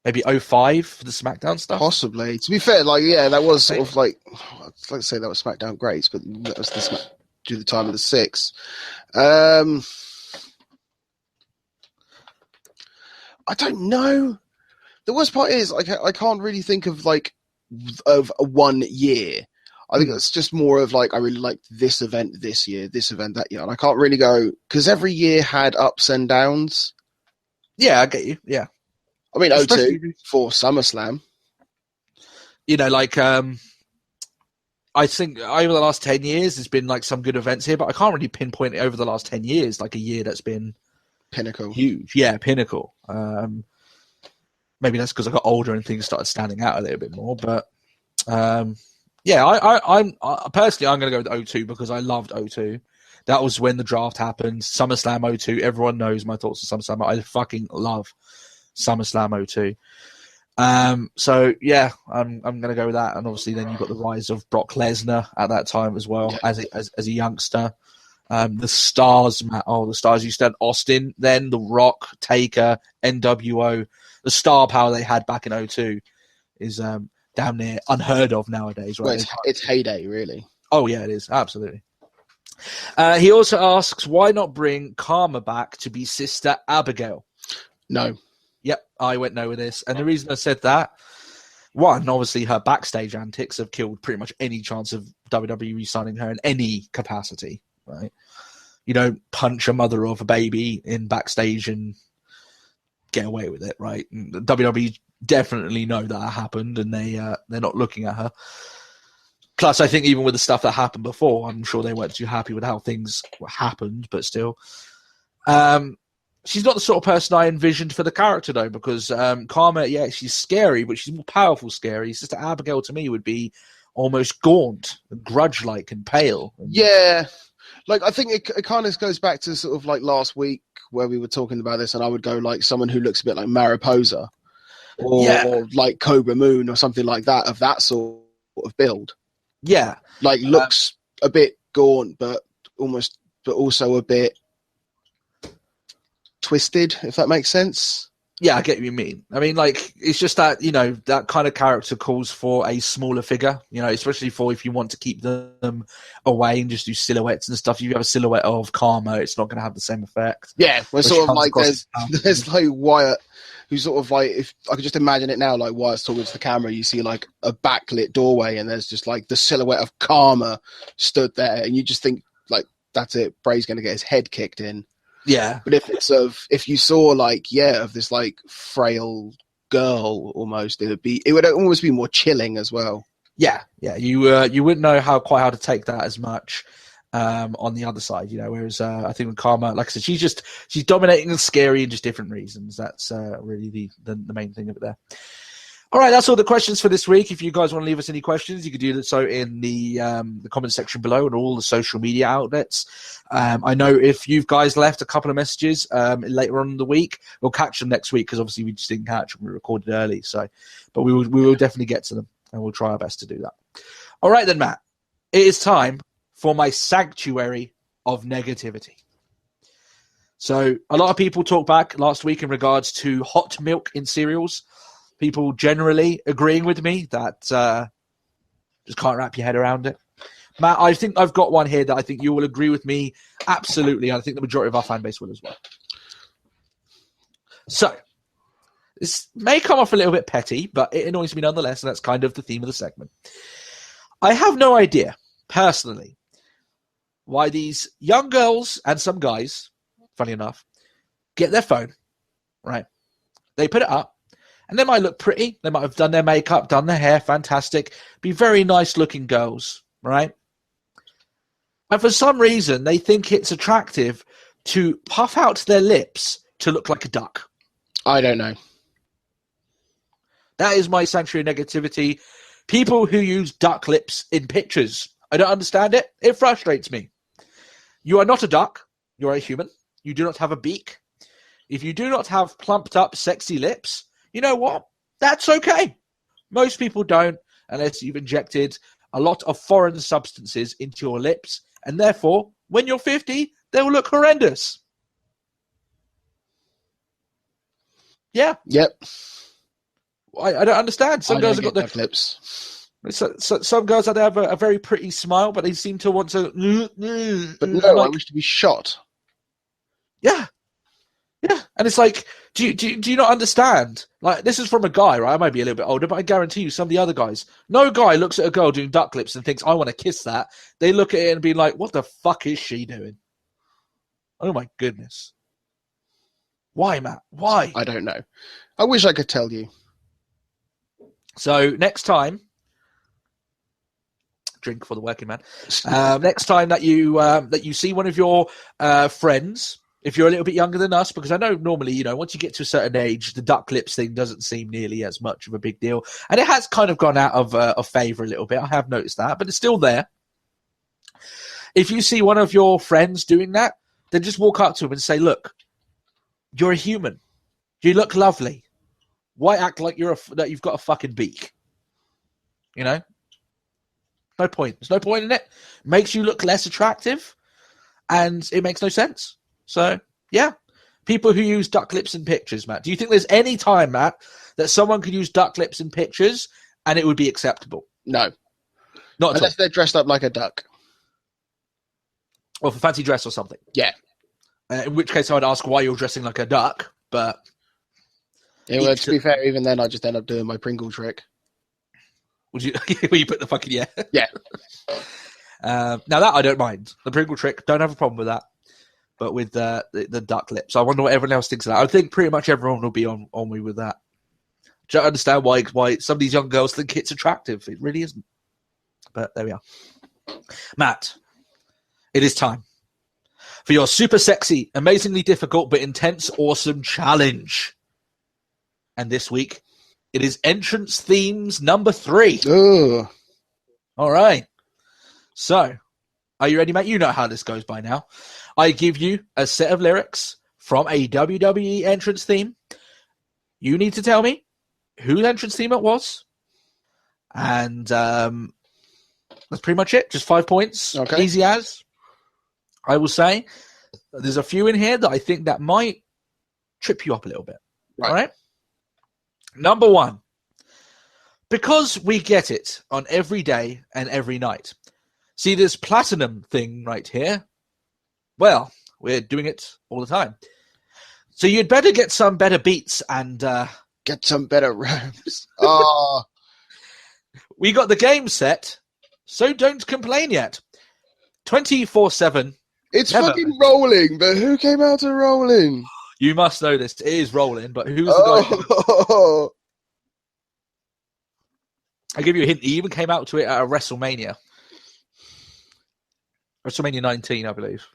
Maybe 05 for the SmackDown stuff? Possibly. To be fair, that was sort of like, I'd like to say that was SmackDown greats, but that was due to the time of the 6. I don't know. The worst part is I can't really think of one year. I think it's just more of I really like this event this year, this event that year, and I can't really go because every year had ups and downs. Yeah, I get you. Yeah. I mean, 02 for SummerSlam. I think over the last 10 years, there's been some good events here, but I can't really pinpoint it over the last 10 years, a year that's been pinnacle. Huge. Yeah, pinnacle. Maybe that's because I got older and things started standing out a little bit more, but I'm personally, I'm going to go with 02 because I loved 02. That was when the draft happened. SummerSlam 02. Everyone knows my thoughts on SummerSlam. I fucking love SummerSlam 02. So yeah, I'm going to go with that. And obviously, then you've got the rise of Brock Lesnar at that time as well, as a youngster. The stars, Matt. Oh, the stars. You said Austin, then The Rock, Taker, NWO. The star power they had back in 02 is damn near unheard of nowadays, right? Well, it's heyday, really. Oh yeah, it is absolutely. He also asks, why not bring Karma back to be Sister Abigail? No. Yep, I went no with this. And the reason I said that, one, obviously her backstage antics have killed pretty much any chance of WWE signing her in any capacity, right? You don't punch a mother of a baby in backstage and get away with it, right? And WWE definitely know that happened and they're not looking at her. Plus, I think even with the stuff that happened before, I'm sure they weren't too happy with how things happened, but still. She's not the sort of person I envisioned for the character, though, because Karma, yeah, she's scary, but she's more powerful scary. Sister Abigail, to me, would be almost gaunt, and grudge-like, and pale. Yeah. I think it kind of goes back to sort of last week where we were talking about this, and I would go someone who looks a bit like Mariposa or like Cobra Moon or something like that, of that sort of build. Yeah. Looks a bit gaunt, but also a bit twisted, if that makes sense. Yeah, I get what you mean. I mean, like, it's just that, that kind of character calls for a smaller figure, especially for if you want to keep them away and just do silhouettes and stuff. If you have a silhouette of Karma, it's not going to have the same effect. Yeah, we're sort of like, there's like Wyatt, who's sort of like, if I could just imagine it now, like Wyatt's talking to the camera, you see like a backlit doorway and there's just like the silhouette of Karma stood there, and you just think, like, that's it, Bray's going to get his head kicked in. Yeah, but if you saw like of this like frail girl almost, it would almost be more chilling as well. Yeah, you wouldn't know quite how to take that as much on the other side, Whereas I think with Karma, like I said, she's dominating and scary and just different reasons. That's really the main thing of it there. All right, that's all the questions for this week. If you guys want to leave us any questions, you can do so in the comment section below and all the social media outlets. I know if you guys left a couple of messages later on in the week, we'll catch them next week because obviously we just didn't catch them. We recorded early, but we will definitely get to them and we'll try our best to do that. All right then, Matt, it is time for my sanctuary of negativity. So a lot of people talked back last week in regards to hot milk in cereals. People generally agreeing with me that just can't wrap your head around it. Matt, I think I've got one here that I think you will agree with me absolutely. I think the majority of our fan base will as well. So, this may come off a little bit petty, but it annoys me nonetheless, and that's kind of the theme of the segment. I have no idea, personally, why these young girls and some guys, funny enough, get their phone, right? They put it up, and they might look pretty. They might have done their makeup, done their hair, fantastic. Be very nice-looking girls, right? And for some reason, they think it's attractive to puff out their lips to look like a duck. I don't know. That is my sanctuary of negativity. People who use duck lips in pictures. I don't understand it. It frustrates me. You are not a duck. You are a human. You do not have a beak. If you do not have plumped up, sexy lips, you know what? That's okay. Most people don't unless you've injected a lot of foreign substances into your lips, and therefore, when you're 50, they will look horrendous. Yeah. Yep. I don't understand. Some girls have got their lips. So some girls have a very pretty smile, but they seem to want to. But no, I wish to be shot. Yeah. Yeah, and it's like, do you not understand? Like, this is from a guy, right? I might be a little bit older, but I guarantee you some of the other guys, no guy looks at a girl doing duck lips and thinks, I want to kiss that. They look at it and be like, what the fuck is she doing? Oh my goodness. Why, Matt? Why? I don't know. I wish I could tell you. So next time, drink for the working man. Next time that you see one of your friends, if you're a little bit younger than us, because I know normally, once you get to a certain age, the duck lips thing doesn't seem nearly as much of a big deal. And it has kind of gone out of favor a little bit. I have noticed that, but it's still there. If you see one of your friends doing that, then just walk up to them and say, look, you're a human. You look lovely. Why act like that you've got a fucking beak? No point. There's no point in it. Makes you look less attractive, and it makes no sense. So, yeah, people who use duck lips in pictures, Matt. Do you think there's any time, Matt, that someone could use duck lips in pictures and it would be acceptable? No. Not unless they're dressed up like a duck. Or for fancy dress or something. Yeah. In which case I would ask why you're dressing like a duck, but... Yeah, well, to be fair, even then I just end up doing my Pringle trick. Would you where you put the fucking... Yeah. Yeah. Now that I don't mind. The Pringle trick, don't have a problem with that. But with the duck lips, I wonder what everyone else thinks of that. I think pretty much everyone will be on me with that. I don't understand why some of these young girls think it's attractive. It really isn't. But there we are. Matt, it is time for your super sexy, amazingly difficult, but intense, awesome challenge. And this week, it is entrance themes number 3. Ooh. All right. So, are you ready, Matt? You know how this goes by now. I give you a set of lyrics from a WWE entrance theme. You need to tell me whose entrance theme it was. And that's pretty much it. Just 5 points. Okay. Easy as. I will say there's a few in here that I think that might trip you up a little bit. Right. All right? Number 1. Because we get it on every day and every night. See this platinum thing right here? Well, we're doing it all the time. So you'd better get some better beats and... Get some better rams. We got the game set, so don't complain yet. 24/7. It's Never. fucking rolling, but who came out to rolling? You must know this. It is rolling, but who's the guy? Oh, I'll give you a hint. He even came out to it at a WrestleMania. WrestleMania 19, I believe.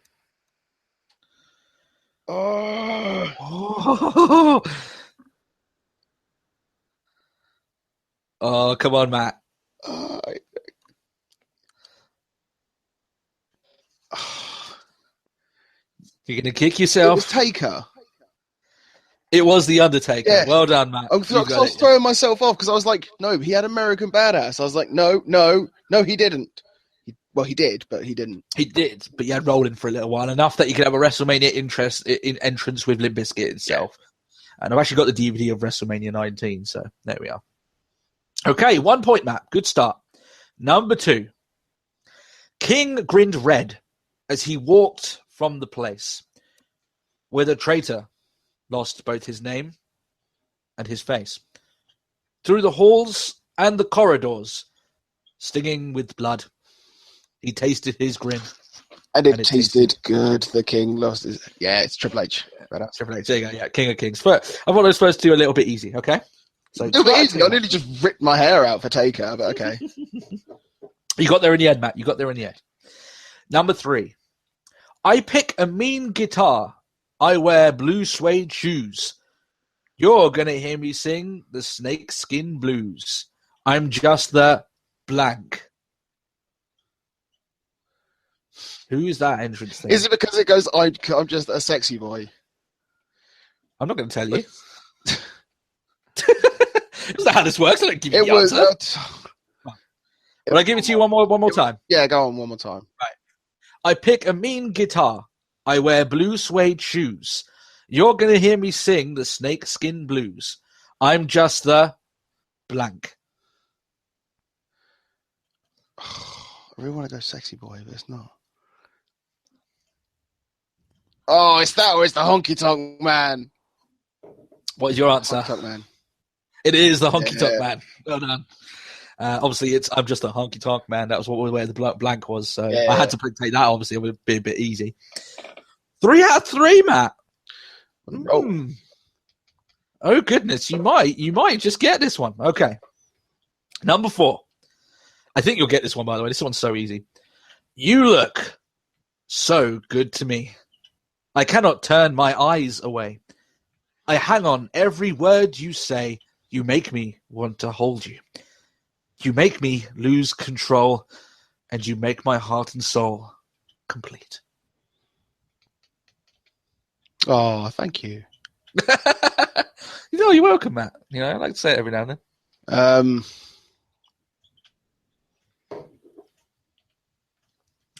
oh. Oh, come on, Matt. You're going to kick It yourself. was Taker. It was The Undertaker. Yeah. Well done, Matt. I was You got it. throwing myself off because I was like, no, he had American Badass. I was like, no, he didn't. He did, but he didn't. He did, but he had rolling for a little while, enough that you could have a WrestleMania entrance with Limp Bizkit itself. Yeah. And I've actually got the DVD of WrestleMania 19, so there we are. Okay, 1 point, Matt. Good start. Number 2. King grinned red as he walked from the place where the traitor lost both his name and his face. Through the halls and the corridors, stinging with blood, he tasted his grin. And it tasted good. The king lost his... Yeah, it's Triple H. Triple H, there you go. Yeah, King of Kings. But I thought I was supposed to do a little bit easy, okay? So a little bit easy. I nearly just ripped my hair out for Taker, but okay. You got there in the end, Matt. You got there in the end. Number 3. I pick a mean guitar. I wear blue suede shoes. You're going to hear me sing the snake skin blues. I'm just the blank. Who is that entrance thing? Is it because it goes, I'm just a sexy boy? I'm not going to tell you. Is that how this works? I don't give you the answer. Will I give it to you one more time? Yeah, go on one more time. Right. I pick a mean guitar. I wear blue suede shoes. You're going to hear me sing the snake skin blues. I'm just the blank. I really want to go sexy boy, but it's not. Oh, it's that or it's the honky tonk man. What is your answer? Honky tonk man. It is the honky tonk man. Well done. Obviously, I'm just a honky tonk man. That was where the blank was. So I had to take that. Obviously, it would be a bit easy. 3 out of 3, Matt. Oh goodness, you might just get this one. Okay, number 4. I think you'll get this one, by the way. This one's so easy. You look so good to me. I cannot turn my eyes away. I hang on every word you say. You make me want to hold you. You make me lose control, and you make my heart and soul complete. Oh, thank you. You're welcome, Matt. I like to say it every now and then.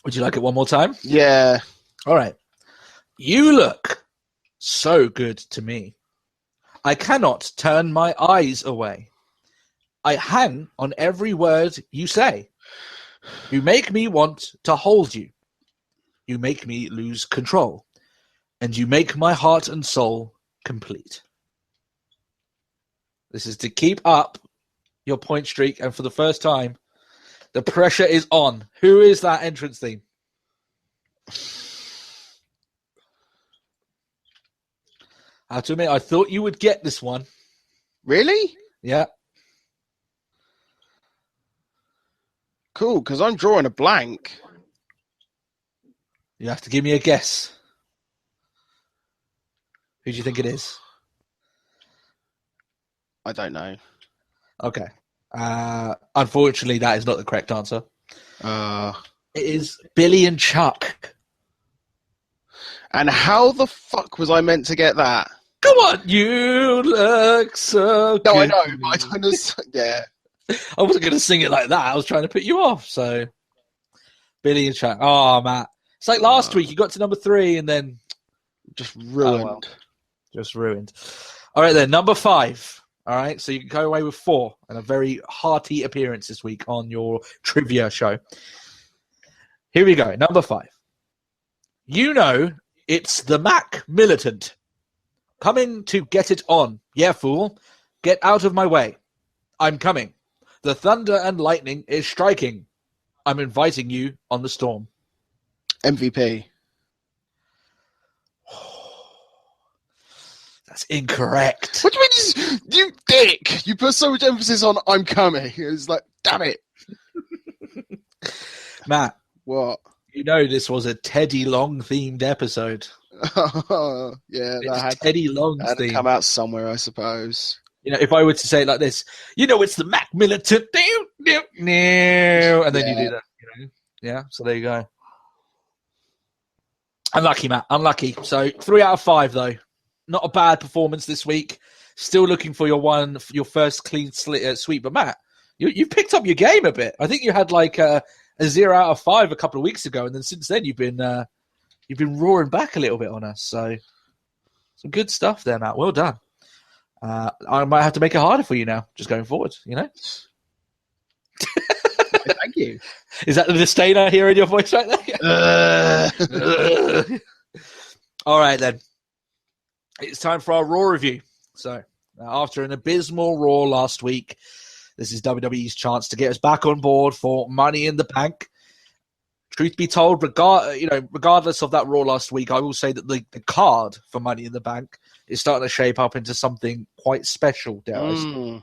Would you like it one more time? Yeah. All right. You look so good to me. I cannot turn my eyes away. I hang on every word you say. You make me want to hold you. You make me lose control. And you make my heart and soul complete. This is to keep up your point streak, and for the first time, the pressure is on. Who is that entrance theme? I have to admit, I thought you would get this one. Really? Yeah. Cool, because I'm drawing a blank. You have to give me a guess. Who do you think it is? I don't know. Okay. Unfortunately, that is not the correct answer. It is Billy and Chuck. And how the fuck was I meant to get that? Come on, you look so good. No, I know, but I don't know. Yeah. I wasn't going to sing it like that. I was trying to put you off. So, Billy and Chuck. Oh, Matt. It's like last week. You got to number 3 and then... Just ruined. Oh, well. Just ruined. All right, then. Number 5. All right, so you can go away with 4 and a very hearty appearance this week on your trivia show. Here we go. Number 5. You know it's the Mac Militant. Coming to get it on. Yeah, fool. Get out of my way. I'm coming. The thunder and lightning is striking. I'm inviting you on the storm. MVP. That's incorrect. What do you mean? You dick! You put so much emphasis on "I'm coming." It's like, damn it, Matt. What? You know this was a Teddy Long themed episode. Yeah, It's Teddy Long's that had to theme. come out somewhere, I suppose. You know, if I were to say it like this, you know, it's the Mac Militant. And then you do that. You know? Yeah. So there you go. Unlucky, Matt. Unlucky. So 3 out of 5 though. Not a bad performance this week. Still looking for your first clean sweep. But Matt, you've picked up your game a bit. I think you had like a 0 out of 5 a couple of weeks ago, and then since then you've been roaring back a little bit on us. So some good stuff there, Matt. Well done. I might have to make it harder for you now, just going forward. You know. Thank you. Is that the disdain I hear in your voice right there? All right then. It's time for our Raw review. So, after an abysmal Raw last week, this is WWE's chance to get us back on board for Money in the Bank. Truth be told, regardless of that Raw last week, I will say that the card for Money in the Bank is starting to shape up into something quite special, dare I say.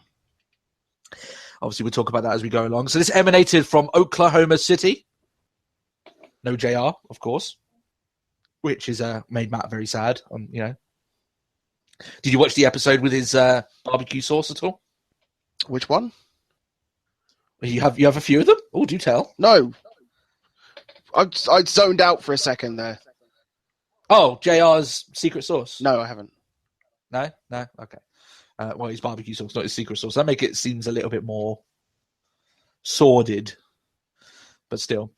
Obviously, we'll talk about that as we go along. So this emanated from Oklahoma City. No JR, of course, which is made Matt very sad. Did you watch the episode with his barbecue sauce at all? Which one? You have a few of them? Oh, do tell. No. I zoned out for a second there. Oh, JR's secret sauce? No, I haven't. No? Okay. Well, his barbecue sauce, not his secret sauce. That makes it seems a little bit more sordid, but still.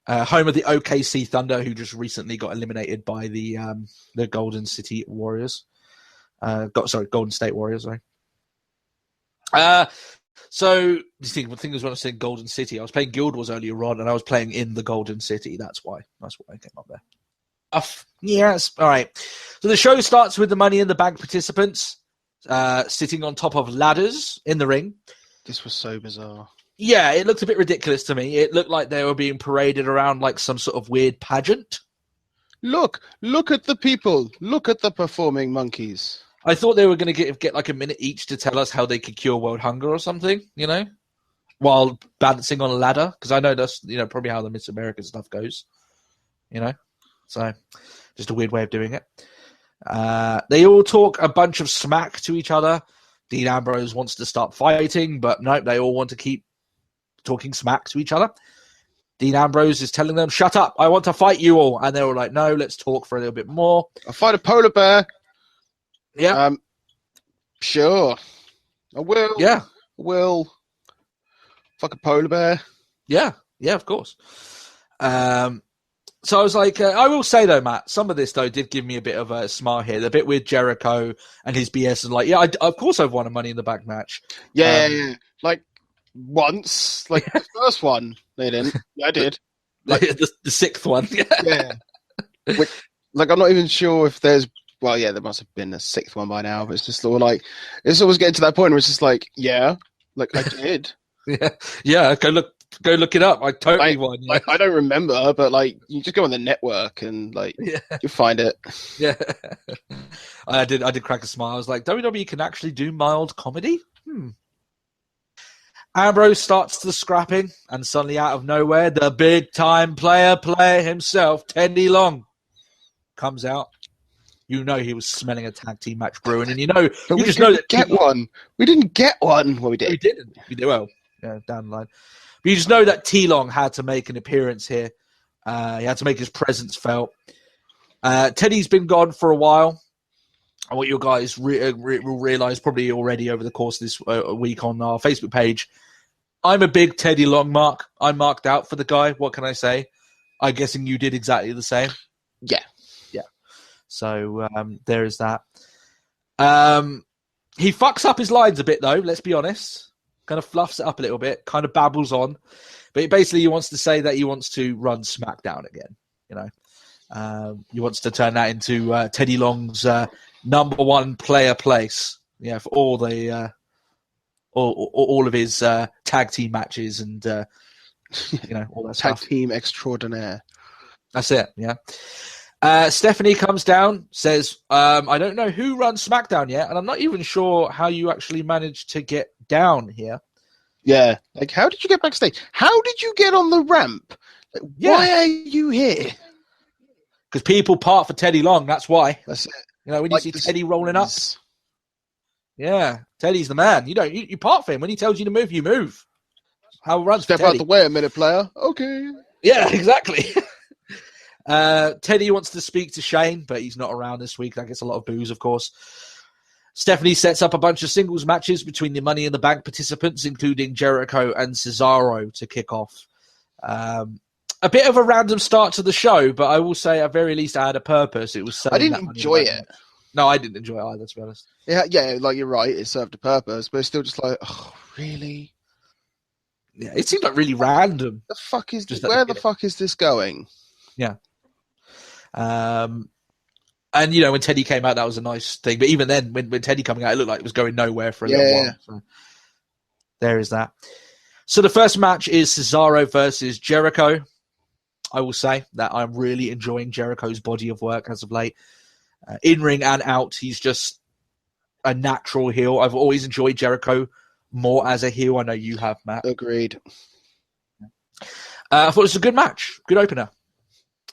Home of the OKC Thunder, who just recently got eliminated by the Golden City Warriors. Golden State Warriors, sorry. So the thing was when I was saying Golden City, I was playing Guild Wars earlier on, and I was playing in the Golden City. That's why I came up there. Yes, all right. So the show starts with the Money in the Bank participants sitting on top of ladders in the ring. This was so bizarre. Yeah, it looked a bit ridiculous to me. It looked like they were being paraded around like some sort of weird pageant. Look at the people. Look at the performing monkeys. I thought they were going to get like a minute each to tell us how they could cure world hunger or something, while balancing on a ladder. Because I know that's, probably how the Miss America stuff goes, So just a weird way of doing it. They all talk a bunch of smack to each other. Dean Ambrose wants to start fighting, but no, they all want to keep talking smack to each other. Dean Ambrose is telling them, shut up, I want to fight you all. And they were like, no, let's talk for a little bit more. I'll fight a polar bear. Yeah. Sure. I will. Yeah. Will. Fuck a polar bear. Yeah. Yeah, of course. So I was like, I will say though, Matt, some of this though did give me a bit of a smile here. The bit with Jericho and his BS and like, yeah, of course I've won a Money in the Bank match. Yeah. Like once, like the first one, they didn't. Yeah, I did. Like the sixth one. Yeah. Which, like, I'm not even sure if there's. Well, yeah, there must have been a sixth one by now, but it's just all like, it's always getting to that point where it's just like, yeah, like I did. Yeah. Go look it up. I totally won. Yeah. Like, I don't remember, but like, you just go on the network and like, you'll find it. Yeah. I did crack a smile. I was like, WWE can actually do mild comedy? Ambrose starts the scrapping, and suddenly out of nowhere, the big time player himself, Teddy Long, comes out. You know he was smelling a tag team match brewing, and but we didn't get one. We didn't get one. Well, we did. We didn't. We did well. Yeah, down the line. But you just know that T Long had to make an appearance here. He had to make his presence felt. Teddy's been gone for a while. And what you guys will realize probably already over the course of this week on our Facebook page, I'm a big Teddy Long mark. I marked out for the guy. What can I say? I'm guessing you did exactly the same. Yeah. So there is that. He fucks up his lines a bit, though, let's be honest. Kind of fluffs it up a little bit, kind of babbles on. But basically, he wants to say that he wants to run SmackDown again, you know. He wants to turn that into Teddy Long's number one player place, yeah, for all the all of his tag team matches and you know, all that Tag stuff. team extraordinaire. That's it, yeah. Stephanie comes down, says, I don't know who runs SmackDown yet, and I'm not even sure how you actually managed to get down here. Yeah. Like, how did you get backstage? How did you get on the ramp? Like, Yeah. Why are you here? Because people part for Teddy Long, that's why. That's it. You know, when Like you see this- Teddy rolling up, yeah, Teddy's the man. You part for him. When he tells you to move, you move. How it runs for Step out Teddy. the way a minute, player. Okay. Yeah, exactly. Teddy wants to speak to Shane, but he's not around this week. That gets a lot of boos, of course. Stephanie sets up a bunch of singles matches between the Money in the Bank participants, including Jericho and Cesaro, to kick off. A bit of a random start to the show, but I will say at very least I had a purpose. It was I didn't enjoy it. No, I didn't enjoy it either, to be honest. Yeah, like you're right. It served a purpose, but it's still just like, oh, really? Yeah, it seemed like really random. The fuck is Just this? Where the fuck is this going? Yeah. And, you know, when Teddy came out, that was a nice thing. But even then, when Teddy coming out, it looked like it was going nowhere for a little while. So there is that. So the first match is Cesaro versus Jericho. I will say that I'm really enjoying Jericho's body of work as of late. In-ring and out, he's just a natural heel. I've always enjoyed Jericho more as a heel. I know you have, Matt. Agreed. I thought it was a good match. Good opener.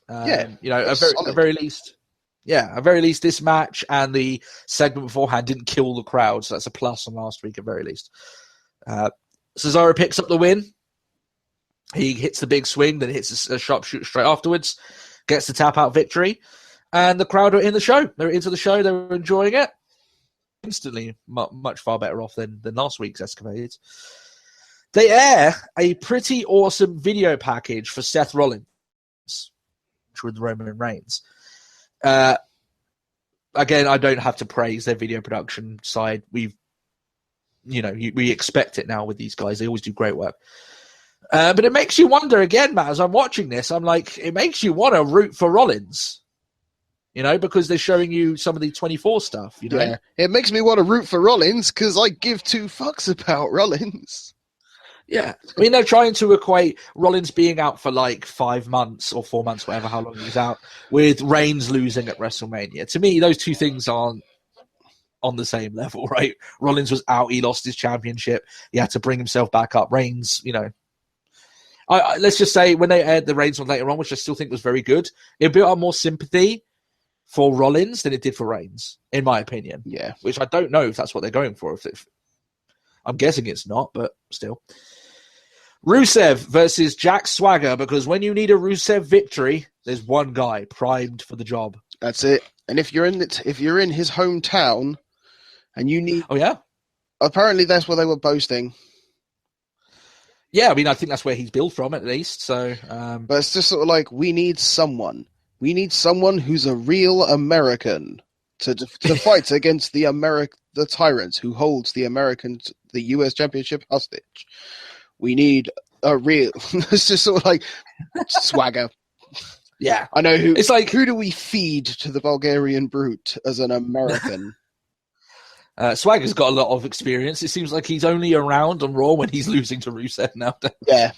You know, it's at solid. very least, this match and the segment beforehand didn't kill the crowd, so that's a plus on last week at very least. Cesaro picks up the win. He hits the big swing, then hits a sharpshooter straight afterwards, gets the tap out victory, and the crowd are in the show. They're into the show. They were enjoying it. Instantly, much far better off than last week's escapades. They air a pretty awesome video package for Seth Rollins with Roman Reigns. Again, I don't have to praise their video production side. We expect it now with these guys. They always do great work. But it makes you wonder again, Matt, as I'm watching this, I'm like, it makes you want to root for Rollins, you know, because they're showing you some of the 24 stuff, you know? Yeah. It makes me want to root for Rollins because I give two fucks about Rollins. Yeah. I mean, they're trying to equate Rollins being out for like 5 months or 4 months, whatever, how long he was out, with Reigns losing at WrestleMania. To me, those two things aren't on the same level, right? Rollins was out. He lost his championship. He had to bring himself back up. Reigns, you know, let's just say when they aired the Reigns one later on, which I still think was very good, it built up more sympathy for Rollins than it did for Reigns, in my opinion. Yeah. Which I don't know if that's what they're going for. I'm guessing it's not, but still. Rusev versus Jack Swagger, because when you need a Rusev victory, there's one guy primed for the job. That's it. And if you're in his hometown and you need... Oh, yeah? Apparently that's where they were boasting. Yeah, I mean, I think that's where he's billed from, at least. So, But it's just sort of like, we need someone. We need someone who's a real American to fight against the tyrants who holds the U.S. Championship hostage. We need a real... It's just sort of like Swagger. yeah. I know who... It's like... Who do we feed to the Bulgarian brute as an American? Swagger's got a lot of experience. It seems like he's only around on Raw when he's losing to Rusev now. Yeah.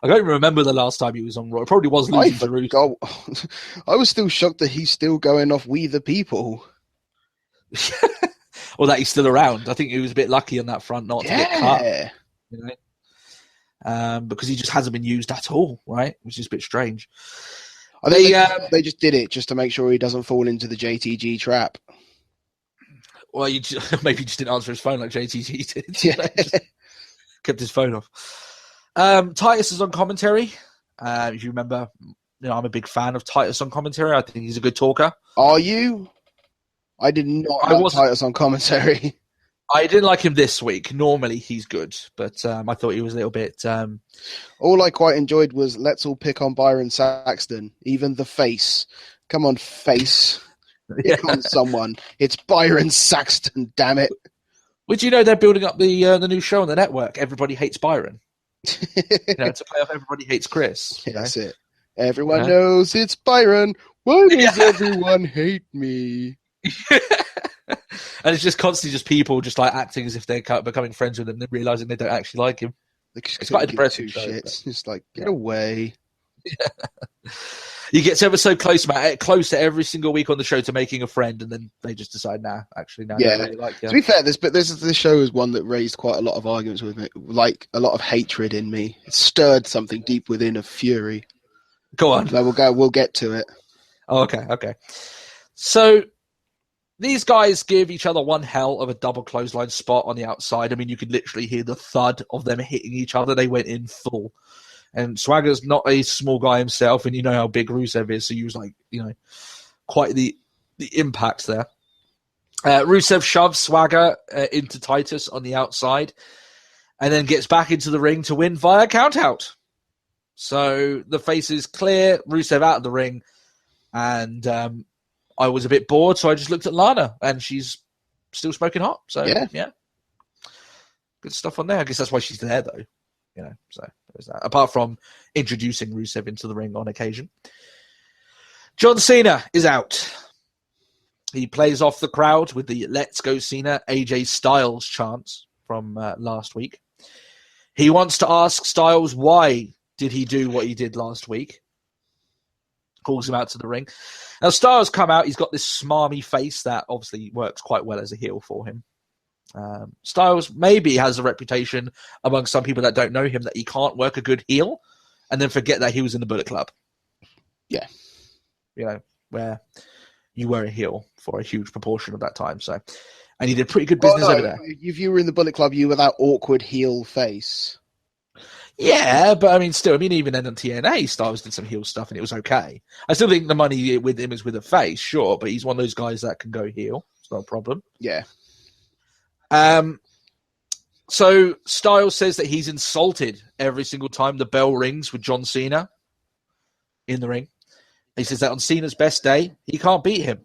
I don't even remember the last time he was on Raw. It probably was losing to Rusev. I was still shocked that he's still going off We the People. Or that he's still around. I think he was a bit lucky on that front not to get cut. You know? Because he just hasn't been used at all, right? Which is a bit strange. I think they just did it just to make sure he doesn't fall into the JTG trap. Well, maybe he just didn't answer his phone like JTG did. Yeah. Kept his phone off. Titus is on commentary. If you remember, I'm a big fan of Titus on commentary. I think he's a good talker. Are you? I did not like Titus on commentary. I didn't like him this week. Normally he's good, but I thought he was a little bit... All I quite enjoyed was let's all pick on Byron Saxton, even the face. Come on, face. Here comes someone. It's Byron Saxton, damn it. Would you know they're building up the new show on the network, Everybody Hates Byron? To play off Everybody Hates Chris. That's it. Everyone knows it's Byron. Why does everyone hate me? And it's just constantly just people just like acting as if they're becoming friends with him, then realizing they don't actually like him. It's quite a depressing show. It's just like, get away. Yeah. You get ever so close, Matt, close to every single week on the show to making a friend, and then they just decide, I don't really like you. To be fair, this show is one that raised quite a lot of arguments with me, like a lot of hatred in me. It stirred something deep within of fury. Go on. So we'll get to it. Oh, okay. So these guys give each other one hell of a double clothesline spot on the outside. I mean, you could literally hear the thud of them hitting each other. They went in full. And Swagger's not a small guy himself, and you know how big Rusev is, so he was like, quite the impact there. Rusev shoves Swagger into Titus on the outside, and then gets back into the ring to win via countout. So the face is clear, Rusev out of the ring, and I was a bit bored, so I just looked at Lana, and she's still smoking hot. So yeah. Good stuff on there. I guess that's why she's there, though. So there's that. Apart from introducing Rusev into the ring on occasion. John Cena is out. He plays off the crowd with the Let's Go Cena AJ Styles chants from last week. He wants to ask Styles why did he do what he did last week. Calls him out to the ring. Now Styles come out. He's got this smarmy face that obviously works quite well as a heel for him. Styles maybe has a reputation among some people that don't know him that he can't work a good heel and then forget that he was in the Bullet Club. Yeah. Where you were a heel for a huge proportion of that time. So, and he did pretty good business over there. If you were in the Bullet Club, you were that awkward heel face. Yeah, but even then on TNA, Styles did some heel stuff and it was okay. I still think the money with him is with a face, sure, but he's one of those guys that can go heel. It's not a problem. Yeah. So Styles says that he's insulted every single time the bell rings with John Cena in the ring. He says that on Cena's best day, he can't beat him.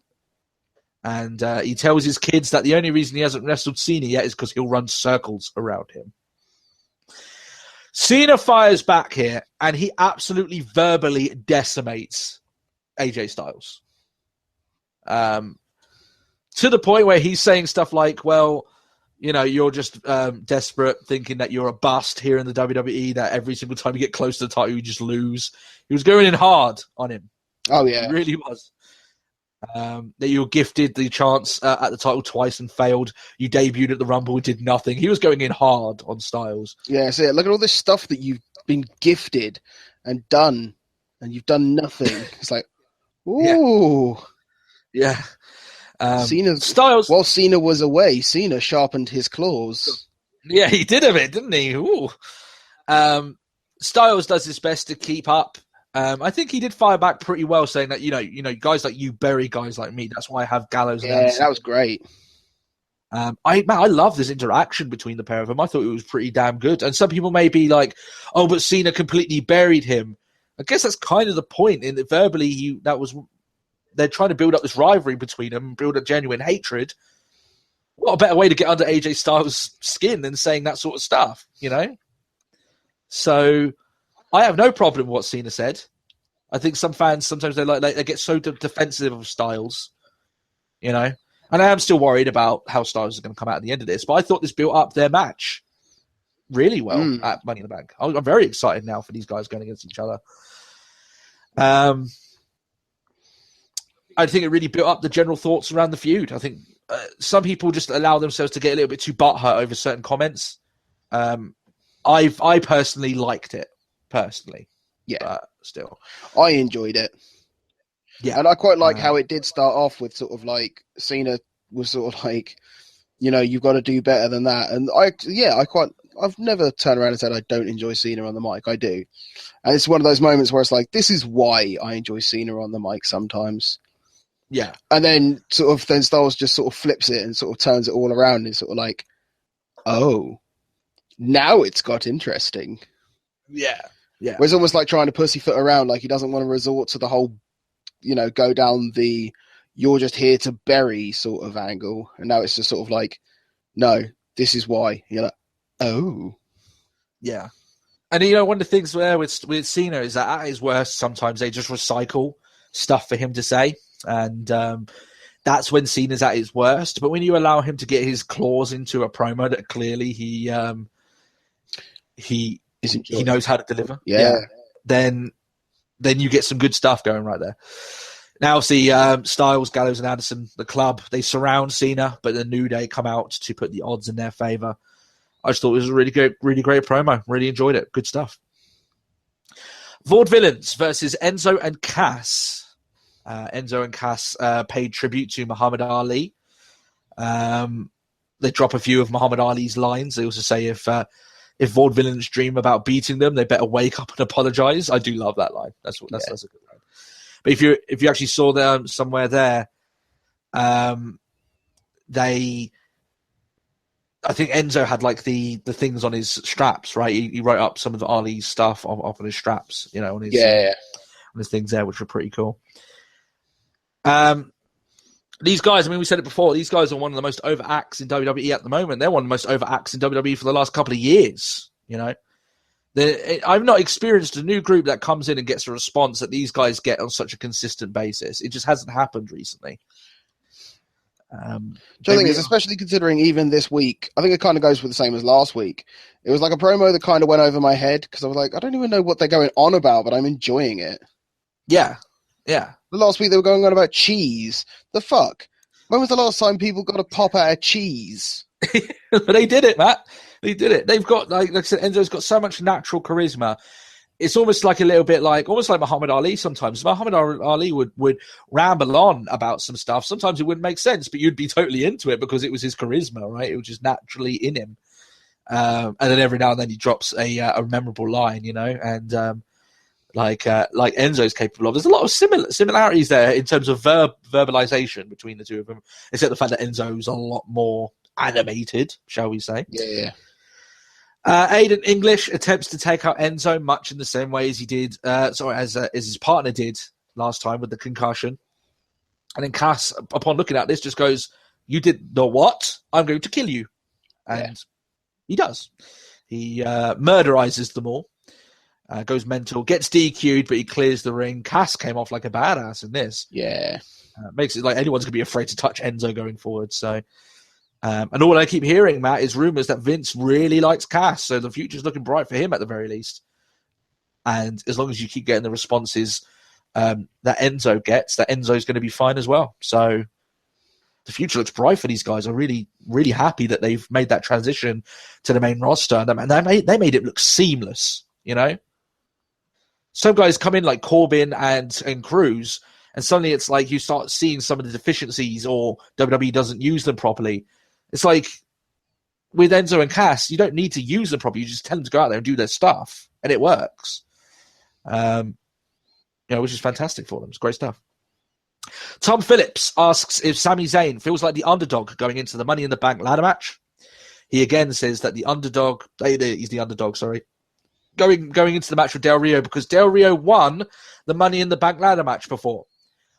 And he tells his kids that the only reason he hasn't wrestled Cena yet is because he'll run circles around him. Cena fires back here, and he absolutely verbally decimates AJ Styles. To the point where he's saying stuff like, well, you're just desperate thinking that you're a bust here in the WWE, that every single time you get close to the title, you just lose. He was going in hard on him. Oh, yeah. He really was. That you were gifted the chance at the title twice and failed. You debuted at the Rumble and did nothing. He was going in hard on Styles. Yeah, so look at all this stuff that you've been gifted and done, and you've done nothing. It's like, ooh. Yeah. Styles. While Cena was away, Cena sharpened his claws. Yeah, he did a bit, didn't he? Ooh. Styles does his best to keep up. I think he did fire back pretty well, saying that guys like you bury guys like me. That's why I have Gallows. Yeah, that was great. I love this interaction between the pair of them. I thought it was pretty damn good. And some people may be like, "Oh, but Cena completely buried him." I guess that's kind of the point. In that verbally, they're trying to build up this rivalry between them, build a genuine hatred. What a better way to get under AJ Styles' skin than saying that sort of stuff, So I have no problem with what Cena said. I think some fans sometimes they get so defensive of Styles, And I am still worried about how Styles is going to come out at the end of this. But I thought this built up their match really well at Money in the Bank. I'm very excited now for these guys going against each other. I think it really built up the general thoughts around the feud. I think some people just allow themselves to get a little bit too butthurt over certain comments. I personally liked it. Yeah. But still. I enjoyed it. Yeah. And I quite like how it did start off with sort of like Cena was sort of like, you've got to do better than that. And I've never turned around and said I don't enjoy Cena on the mic. I do. And it's one of those moments where it's like, this is why I enjoy Cena on the mic sometimes. Yeah. And then Styles just sort of flips it and sort of turns it all around and it's sort of like, oh, now it's got interesting. Yeah. Yeah. Where it's almost like trying to pussyfoot around, like he doesn't want to resort to the whole, go down the, you're just here to bury sort of angle. And now it's just sort of like, no, this is why. And you're like, oh. Yeah. And, you know, one of the things where with Cena is that at his worst, sometimes they just recycle stuff for him to say. And that's when Cena's at his worst. But when you allow him to get his claws into a promo that clearly he knows how to deliver, then you get some good stuff going right there. Now, see, Styles, Gallows, and Anderson, the club, they surround Cena, but the New Day come out to put the odds in their favor. I just thought it was a really great promo. Really enjoyed it. Good stuff. Vaudevillains versus Enzo and Cass. Enzo and Cass paid tribute to Muhammad Ali. They drop a few of Muhammad Ali's lines. They also say if Vaudevillains dream about beating them, they better wake up and apologize. I do love that line. That's a good line. But if you actually saw them somewhere there, I think Enzo had like the things on his straps, right? He wrote up some of Ali's stuff off on his straps, you know, on his things there, which were pretty cool. These guys, I mean, we said it before, these guys are one of the most over acts in WWE at the moment. They're one of the most over acts in WWE for the last couple of years, you know. I've not experienced a new group that comes in and gets a response that these guys get on such a consistent basis. It just hasn't happened recently. The thing is, especially considering even this week, I think it kind of goes with the same as last week. It was like a promo that kind of went over my head because I was like, I don't even know what they're going on about, but I'm enjoying it. Yeah. The last week they were going on about cheese. The fuck? When was the last time people got a pop out of cheese? But they did it, Matt. They did it. They've got, like I said, Enzo's got so much natural charisma. It's almost like a little bit like, almost like Muhammad Ali sometimes. Muhammad Ali would ramble on about some stuff. Sometimes it wouldn't make sense, but you'd be totally into it because it was his charisma, right? It was just naturally in him. And then every now and then he drops a memorable line, you know, and like Enzo's capable of. There's a lot of similarities there in terms of verbalization between the two of them, except the fact that Enzo's a lot more animated, shall we say. Yeah. Aiden English attempts to take out Enzo much in the same way as he did, as his partner did last time with the concussion. And then Cass, upon looking at this, just goes, "You did the what? I'm going to kill you." And he does. He murderizes them all, goes mental, gets DQ'd, but he clears the ring. Cass came off like a badass in this. Yeah. Makes it like anyone's going to be afraid to touch Enzo going forward, so... and all I keep hearing, Matt, is rumors that Vince really likes Cass, so the future's looking bright for him at the very least. And as long as you keep getting the responses that Enzo gets, that Enzo's going to be fine as well. So the future looks bright for these guys. I'm really, really happy that they've made that transition to the main roster, and they made it look seamless. You know, some guys come in like Corbin and Cruz, and suddenly it's like you start seeing some of the deficiencies, or WWE doesn't use them properly. It's like with Enzo and Cass, you don't need to use them properly. You just tell them to go out there and do their stuff, and it works. Which is fantastic for them. It's great stuff. Tom Phillips asks if Sami Zayn feels like the underdog going into the Money in the Bank ladder match. He again says that he's the underdog, going into the match with Del Rio because Del Rio won the Money in the Bank ladder match before.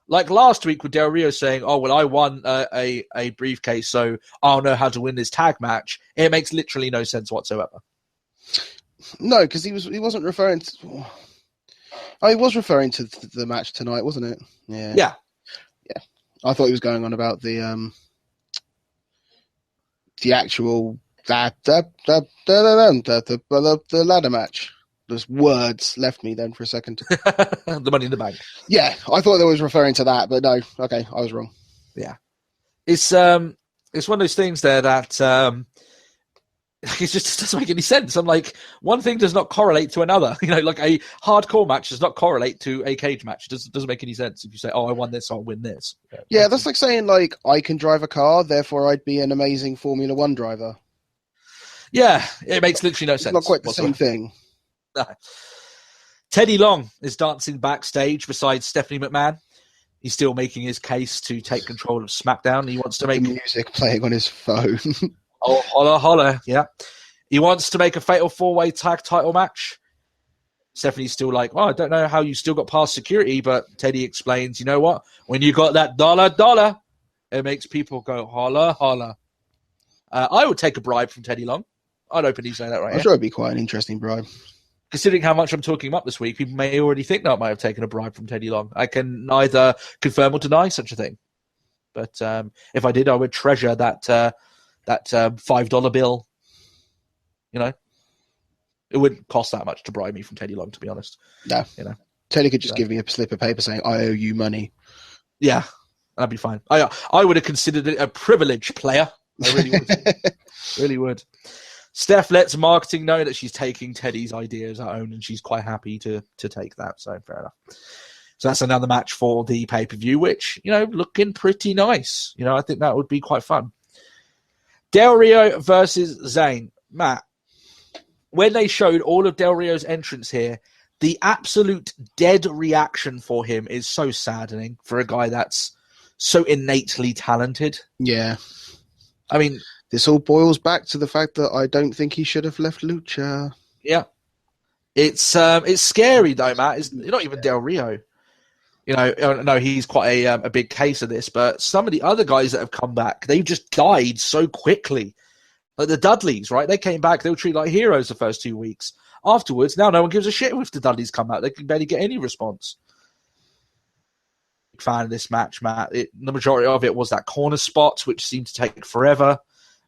Like last week with Del Rio saying, "Oh, well, I won a briefcase, so I'll know how to win this tag match." It makes literally no sense whatsoever. No, because he wasn't referring to... Oh, he was referring to the match tonight, wasn't it? Yeah. I thought he was going on about the actual the ladder match. Those words left me then for a second. The Money in the Bank. Yeah, I thought they was referring to that, but no. Okay, I was wrong. Yeah, it's one of those things there that it just doesn't make any sense. I'm like, one thing does not correlate to another. You know, like a hardcore match does not correlate to a cage match. It doesn't make any sense if you say, "Oh, I won this, so I'll win this." Yeah, that's like saying like I can drive a car, therefore I'd be an amazing Formula One driver. Yeah, it makes literally no sense. It's not quite the same thing. No. Teddy Long is dancing backstage beside Stephanie McMahon. He's still making his case to take control of SmackDown. He wants to make music playing on his phone. Oh, holla, holla, yeah. He wants to make a fatal four-way tag title match. Stephanie's still like, well, I don't know how you still got past security, but Teddy explains, you know what? When you got that dollar, it makes people go holla, holla. I would take a bribe from Teddy Long. I'd openly say that right I'm here. sure it'd be quite an interesting bribe. Considering how much I'm talking him up this week, people may already think that I might have taken a bribe from Teddy Long. I can neither confirm or deny such a thing. But if I did, I would treasure that $5 bill. You know, it wouldn't cost that much to bribe me from Teddy Long, to be honest. No, you know, Teddy could just give me a slip of paper saying I owe you money. Yeah, that'd be fine. I would have considered it a privilege, player. I really would. Really would. Steph lets marketing know that she's taking Teddy's idea as her own, and she's quite happy to take that. So fair enough. So that's another match for the pay-per-view, which, you know, looking pretty nice. You know, I think that would be quite fun. Del Rio versus Zayn. Matt, when they showed all of Del Rio's entrance here, the absolute dead reaction for him is so saddening for a guy that's so innately talented. Yeah. I mean, this all boils back to the fact that I don't think he should have left Lucha. Yeah. It's scary though, Matt. It's not even Del Rio. You know, no, he's quite a big case of this, but some of the other guys that have come back, they've just died so quickly. Like the Dudleys, right? They came back, they were treated like heroes the first 2 weeks. Afterwards, now no one gives a shit if the Dudleys come out. They can barely get any response. Big fan of this match, Matt. The majority of it was that corner spot, which seemed to take forever,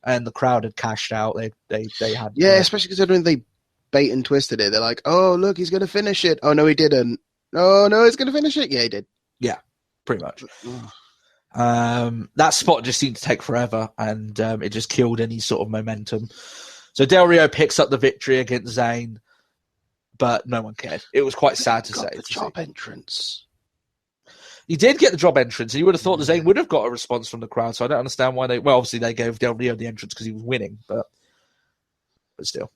and the crowd had cashed out. They had especially considering they bait and twisted it. They're like, oh look, he's gonna finish it. Oh no, he didn't. Oh no, he's gonna finish it. Yeah, he did. Yeah, pretty much. That spot just seemed to take forever, and it just killed any sort of momentum. So Del Rio picks up the victory against Zayn, but no one cared. It was quite sad to say. The job entrance. He did get the job entrance, and you would have thought that Zayn would have got a response from the crowd. So I don't understand why they. Well, obviously they gave Del Rio the entrance because he was winning, but still.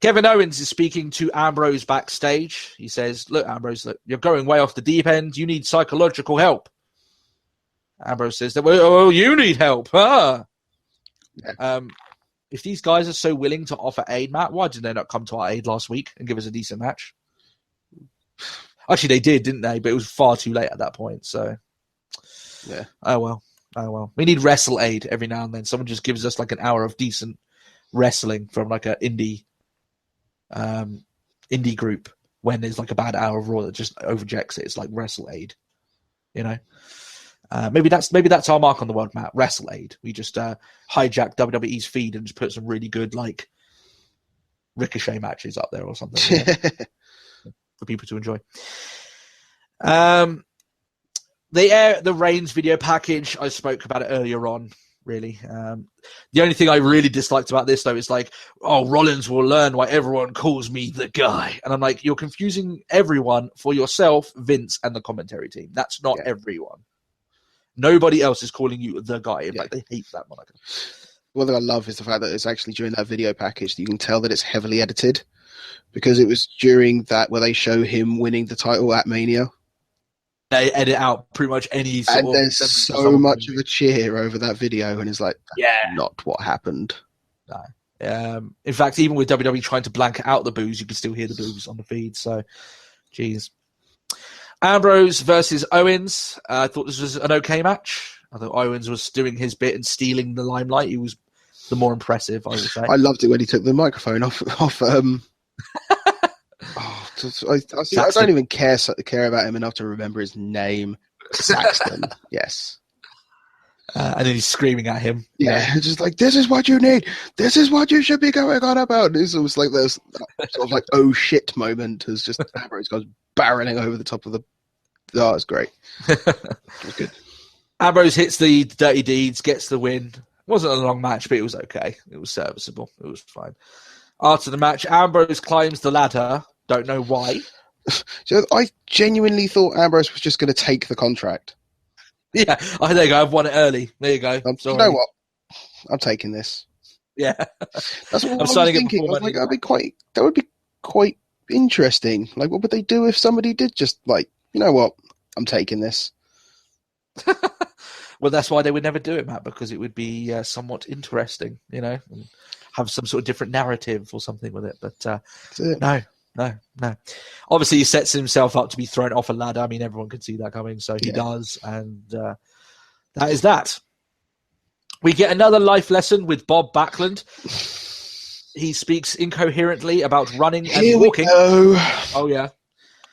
Kevin Owens is speaking to Ambrose backstage. He says, "Look, Ambrose, look, you're going way off the deep end. You need psychological help." Ambrose says that, well, you need help. Huh? Yeah. If these guys are so willing to offer aid, Matt, why did they not come to our aid last week and give us a decent match? Actually, they did, didn't they? But it was far too late at that point. So, yeah. Oh well. We need wrestle aid every now and then. Someone just gives us like an hour of decent wrestling from like an indie group when there's like a bad hour of Raw that just overjects it. It's like wrestle aid, you know. Maybe that's our mark on the world, Matt. Wrestle aid. We just hijack WWE's feed and just put some really good like Ricochet matches up there or something, you know, for people to enjoy. They air the Reigns video package. I spoke about it earlier on. Really, the only thing I really disliked about this though is like, oh, Rollins will learn why everyone calls me the guy, and I'm like, you're confusing everyone for yourself, Vince, and the commentary team. That's not everyone. Nobody else is calling you the guy. In fact, they hate that moniker. One thing I love is the fact that it's actually during that video package that you can tell that it's heavily edited, because it was during that where they show him winning the title at Mania. They edit out pretty much any sort and there's so much of a cheer over that video, and it's like, that's not what happened. No. In fact, even with WWE trying to blanket out the boos, you can still hear the boos on the feed. So, geez. Ambrose versus Owens. I thought this was an okay match. I thought Owens was doing his bit and stealing the limelight. He was the more impressive, I would say. I loved it when he took the microphone off. I don't even care about him enough to remember his name. Saxton, yes. And then he's screaming at him. Yeah, just like, this is what you need. This is what you should be going on about. It's almost like this sort of like, oh shit moment as just Ambrose goes barreling over the top of the... Oh, it's great. It was good. Ambrose hits the Dirty Deeds, gets the win. It wasn't a long match, but it was okay. It was serviceable. It was fine. After the match, Ambrose climbs the ladder. Don't know why. So I genuinely thought Ambrose was just going to take the contract. Yeah. Oh, there you go. I've won it early. There you go. You know what? I'm taking this. Yeah. That's what I was thinking. I was like, that would be quite interesting. Like, what would they do if somebody did just like, you know what? I'm taking this. Well, that's why they would never do it, Matt, because it would be somewhat interesting, you know, and have some sort of different narrative or something with it. But no, No. Obviously, he sets himself up to be thrown off a ladder. I mean, everyone could see that coming, so he does, and that is that. We get another life lesson with Bob Backlund. He speaks incoherently about running and walking. Oh, yeah.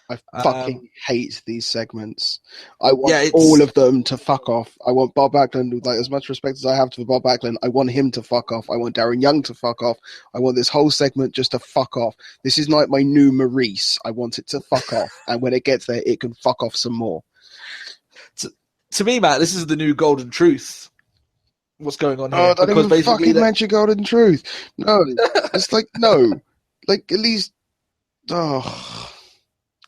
I fucking hate these segments. I want all of them to fuck off. I want Bob Backlund, like, as much respect as I have for Bob Backlund, I want him to fuck off. I want Darren Young to fuck off. I want this whole segment just to fuck off. This is like my new Maurice. I want it to fuck off. And when it gets there, it can fuck off some more. To me, Matt, this is the new golden truth. What's going on here? Oh, don't even fucking mention golden truth. No, it's like, no. Like, at least... Oh...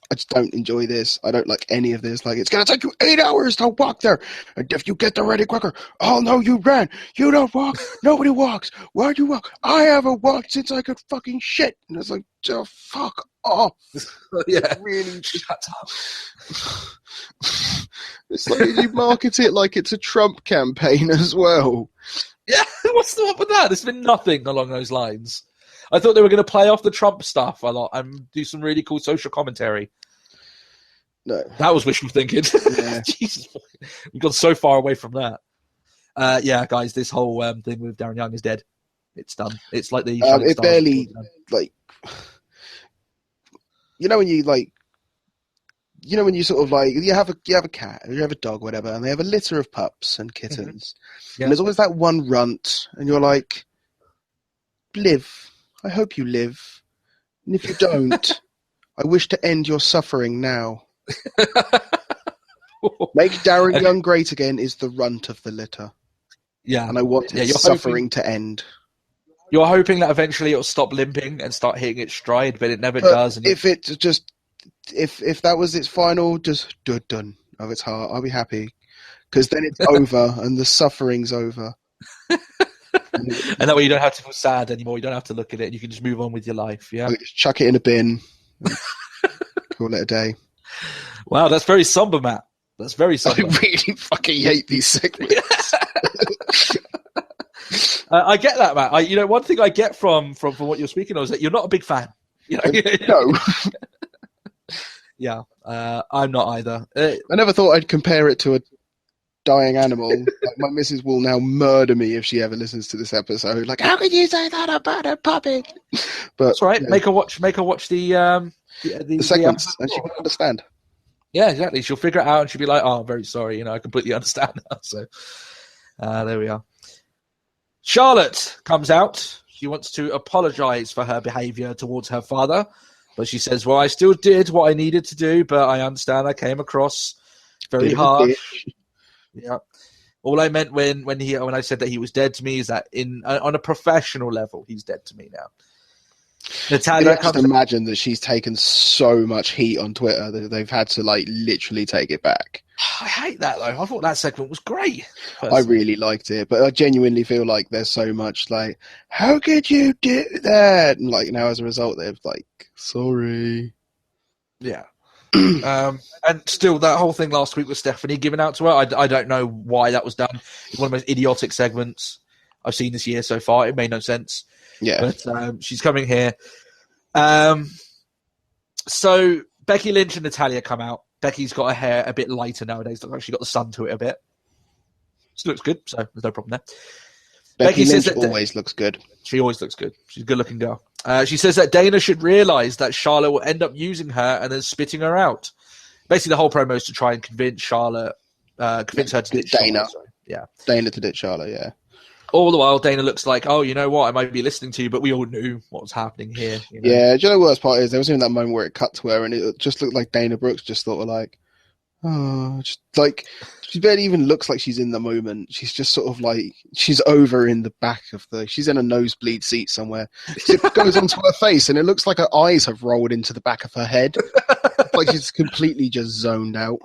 I just don't enjoy this. I don't like any of this. Like, it's going to take you 8 hours to walk there. And if you get there any quicker, oh, no, you ran. You don't walk. Nobody walks. Why'd you walk? I haven't walked since I could fucking shit. And it's like, oh, fuck off. Yeah. Really, shut up. It's like you market it like it's a Trump campaign as well. Yeah, what's the one with that? There's been nothing along those lines. I thought they were going to play off the Trump stuff a lot and do some really cool social commentary. No. That was wishful thinking. Yeah. Jesus. We've gone so far away from that. Yeah, guys, this whole thing with Darren Young is dead. It's done. It's like the... it barely, like... You know when you, like... You know when you sort of, like... You have a cat, or you have a dog, whatever, and they have a litter of pups and kittens. Mm-hmm. And there's always that one runt, and you're like... Live. I hope you live. And if you don't, I wish to end your suffering now. Make Darren Young great again is the runt of the litter. Yeah. And I want his suffering to end. You're hoping that eventually it'll stop limping and start hitting its stride, but it never does. And if that was its final, just done of its heart, I'll be happy. Because then it's over and the suffering's over. And that way you don't have to feel sad anymore. You don't have to look at it. And you can just move on with your life. Yeah. Just chuck it in a bin. Call it a day. Wow, that's very somber, Matt. That's very somber. I really fucking hate these segments. I get that, Matt. One thing I get from what you're speaking of is that you're not a big fan. No. Yeah, I'm not either. I never thought I'd compare it to a dying animal. Like, my missus will now murder me if she ever listens to this episode. Like, how could you say that about a puppy? But that's right. Make her watch the segments, and she won't understand. Yeah, exactly. She'll figure it out, and she'll be like, "Oh, I'm very sorry. I completely understand now." So, there we are. Charlotte comes out. She wants to apologize for her behavior towards her father, but she says, "Well, I still did what I needed to do, but I understand I came across very harsh." Yeah. All I meant when I said that he was dead to me is that on a professional level, he's dead to me now. Natalia, I can just imagine that she's taken so much heat on Twitter that they've had to like literally take it back. I hate that though. I thought that segment was great. Personally. I really liked it, but I genuinely feel like there's so much like, how could you do that? And like now as a result, they're like, sorry. Yeah. And still, that whole thing last week with Stephanie giving out to her, I don't know why that was done. It's one of the most idiotic segments I've seen this year so far. It made no sense. Yeah. But she's coming here. So Becky Lynch and Natalia come out. Becky's got her hair a bit lighter nowadays. Looks like she got the sun to it a bit. She looks good, so there's no problem there. Becky Lynch says always looks good. She always looks good. She's a good-looking girl. She says that Dana should realize that Charlotte will end up using her and then spitting her out. Basically, the whole promo is to try and convince Charlotte, her to ditch Dana. Charlotte. Yeah, Dana to ditch Charlotte. Yeah. All the while, Dana looks like, oh, you know what? I might be listening to you, but we all knew what was happening here. Yeah, do you know the worst part is there was even that moment where it cut to her and it just looked like Dana Brooks just thought of like, oh, just like she barely even looks like she's in the moment. She's just sort of like she's over in the back of she's in a nosebleed seat somewhere. It goes onto her face and it looks like her eyes have rolled into the back of her head. Like she's completely just zoned out.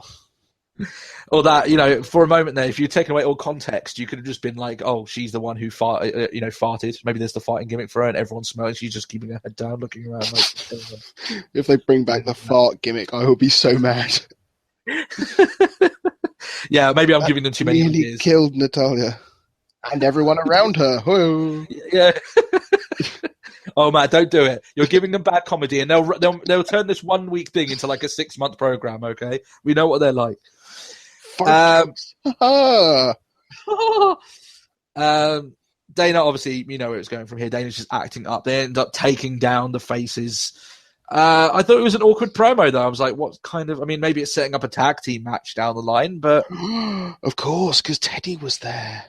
Or that, for a moment there, if you'd taken away all context, you could have just been like, oh, she's the one who farted. Maybe there's the farting gimmick for her and everyone's smelling. She's just keeping her head down, looking around. Like, if they bring back the fart gimmick, I will be so mad. Yeah, maybe I'm giving them too many ideas. Killed Natalia and everyone around her. Whoa. Yeah. Oh, Matt, don't do it. You're giving them bad comedy, and they'll turn this 1 week thing into like a 6-month program. Okay, we know what they're like. Dana, obviously, you know where it's going from here. Dana's just acting up. They end up taking down the faces. I thought it was an awkward promo, though. I was like, what kind of... I mean, maybe it's setting up a tag team match down the line, but... Of course, because Teddy was there.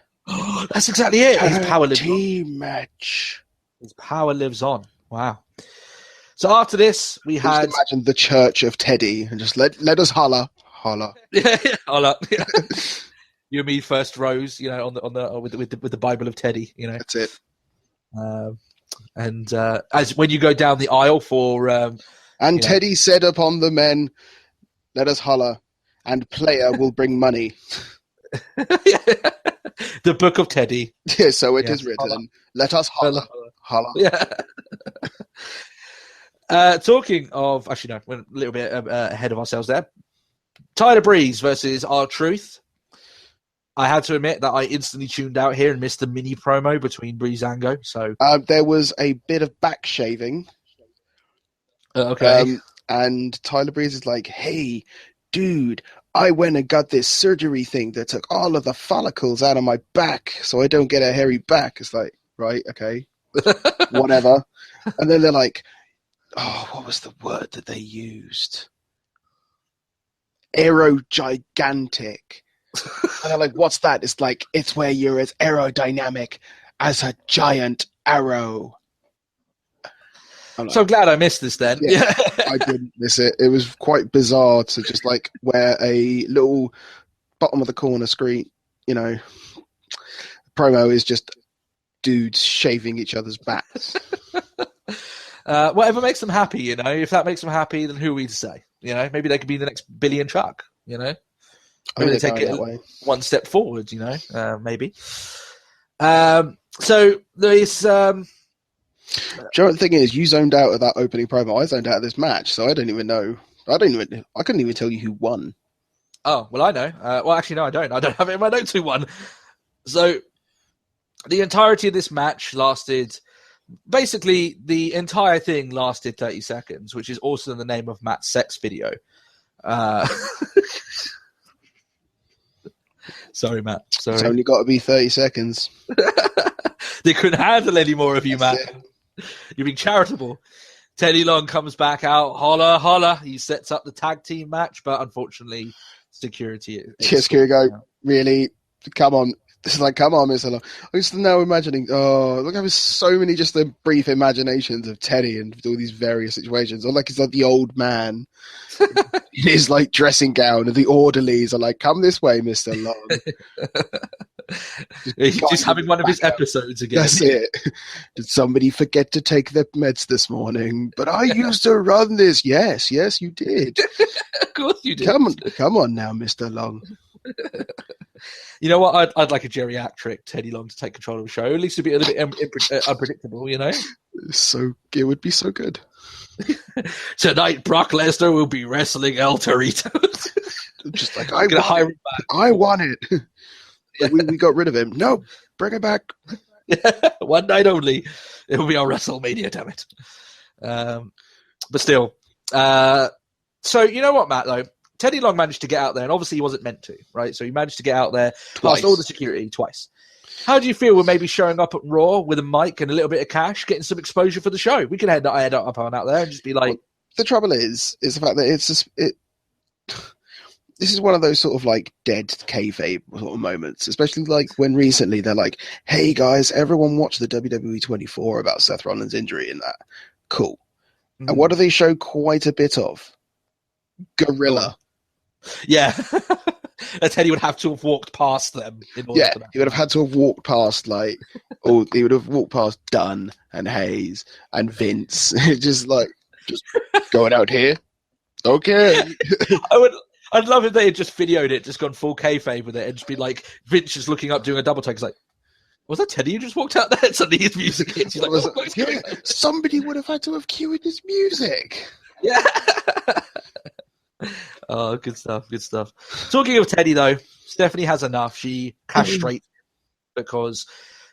That's exactly it. His power lives team match. His power lives on. Wow. So after this, we had... Just imagine the church of Teddy and just let us holla. Holla. Yeah, holla. Yeah. You and me first rows, you know, on the with the Bible of Teddy, you know. That's it. And as when you go down the aisle for and Teddy said upon the men, let us holla, and player will bring money. The book of Teddy. Yeah, so it is written. Holla. Let us holla. Holla. Yeah. Talking of, actually no, we're a little bit ahead of ourselves there. Tyler Breeze versus R-Truth. I had to admit that I instantly tuned out here and missed the mini promo between Breezango. So there was a bit of back shaving. Okay. And Tyler Breeze is like, hey, dude, I went and got this surgery thing that took all of the follicles out of my back so I don't get a hairy back. It's like, right, okay, whatever. And then they're like, oh, what was the word that they used? Aerogigantic. And I'm like, what's that? It's like, it's where you're as aerodynamic as a giant arrow. Like, so glad I missed this then. Yeah, I didn't miss it. It was quite bizarre to just like wear a little bottom of the corner screen, you know, promo is just dudes shaving each other's backs. Whatever makes them happy, you know. If that makes them happy, then who are we to say? You know, maybe they could be the next Billy and Chuck, you know. Maybe they take it one step forward, you know, maybe. So there's... the thing is, you zoned out of that opening promo. I zoned out of this match, so I don't even know. I couldn't even tell you who won. Oh, well, I know. Well, actually, no, I don't. I don't have it in my notes who won. So the entirety of this match lasted... Basically, the entire thing lasted 30 seconds, which is also in the name of Matt's sex video. Sorry, Matt. Sorry. It's only got to be 30 seconds. They couldn't handle any more of you, That's Matt. You're being charitable. Teddy Long comes back out. Holla, holla. He sets up the tag team match, but unfortunately, security... Security go, really? Come on. It's like, come on, Mr. Long. I'm just now imagining, look, I have so many just the brief imaginations of Teddy and all these various situations. Or like it's like the old man in his like dressing gown, and the orderlies are like, come this way, Mr. Long. He's just having one of his episodes again. That's it. Did somebody forget to take their meds this morning? But I used to run this. Yes, you did. Of course you did. Come on now, Mr. Long. You know what? I'd like a geriatric Teddy Long to take control of the show. At least it'd be a little bit unpredictable, you know? It would be so good. Tonight, Brock Lesnar will be wrestling El Torito. Just like, I want it. Yeah. We got rid of him. No, bring it back. One night only. It will be on WrestleMania, damn it. But still. So, you know what, Matt, though? Teddy Long managed to get out there, and obviously he wasn't meant to, right? So he managed to get out there, past all the security twice. How do you feel with maybe showing up at Raw with a mic and a little bit of cash, getting some exposure for the show? We can head up on out there and just be like... Well, the trouble is the fact that it's just... This is one of those sort of like dead kayfabe sort of moments, especially like when recently they're like, hey guys, everyone watch the WWE 24 about Seth Rollins' injury and that. Cool. Mm-hmm. And what do they show quite a bit of? Gorilla. Yeah. Teddy would have to have walked past them. He would have had to have walked past he would have walked past Dunn and Hayes and Vince. just going out here. Okay. I'd love if they had just videoed it, just gone full kayfabe with it, and just be like Vince just looking up doing a double take. It's like, was that Teddy who just walked out there? Suddenly his music hits. He's like, somebody would have had to have cued his music. Yeah. Oh, good stuff. Talking of Teddy, though, Stephanie has enough. She castrates because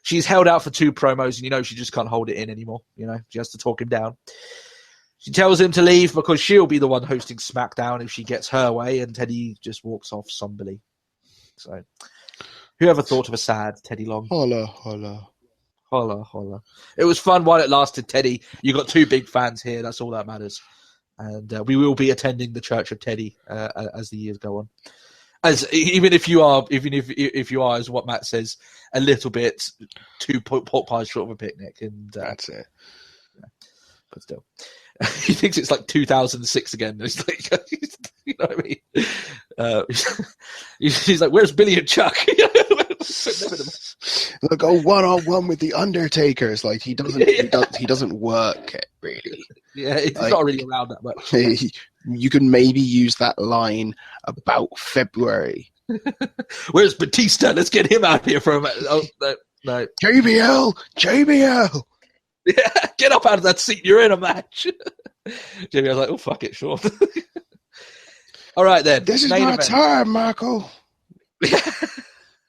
She's held out for 2 promos, and she just can't hold it in anymore. She has to talk him down. She tells him to leave because she'll be the one hosting SmackDown if she gets her way, and Teddy just walks off somberly. So, whoever thought of a sad Teddy Long? Holla, holla. Holla, holla. It was fun while it lasted, Teddy. You got 2 big fans here. That's all that matters. And we will be attending the Church of Teddy as the years go on. Even if you are, as what Matt says, a little bit 2 pork pies short of a picnic. And that's it. Yeah. But still. He thinks it's like 2006 again. It's like, you know what I mean? He's like, "Where's Billy and Chuck?" They'll go 1-on-1 with the Undertaker. It's like he doesn't work really. Yeah, he's not really around that much. You can maybe use that line about February. Where's Batista? Let's get him out here for a minute. Oh, no. JBL. Yeah, get up out of that seat. You're in a match. JBL's like, "Oh, fuck it, sure." All right, then. This is my time, Michael.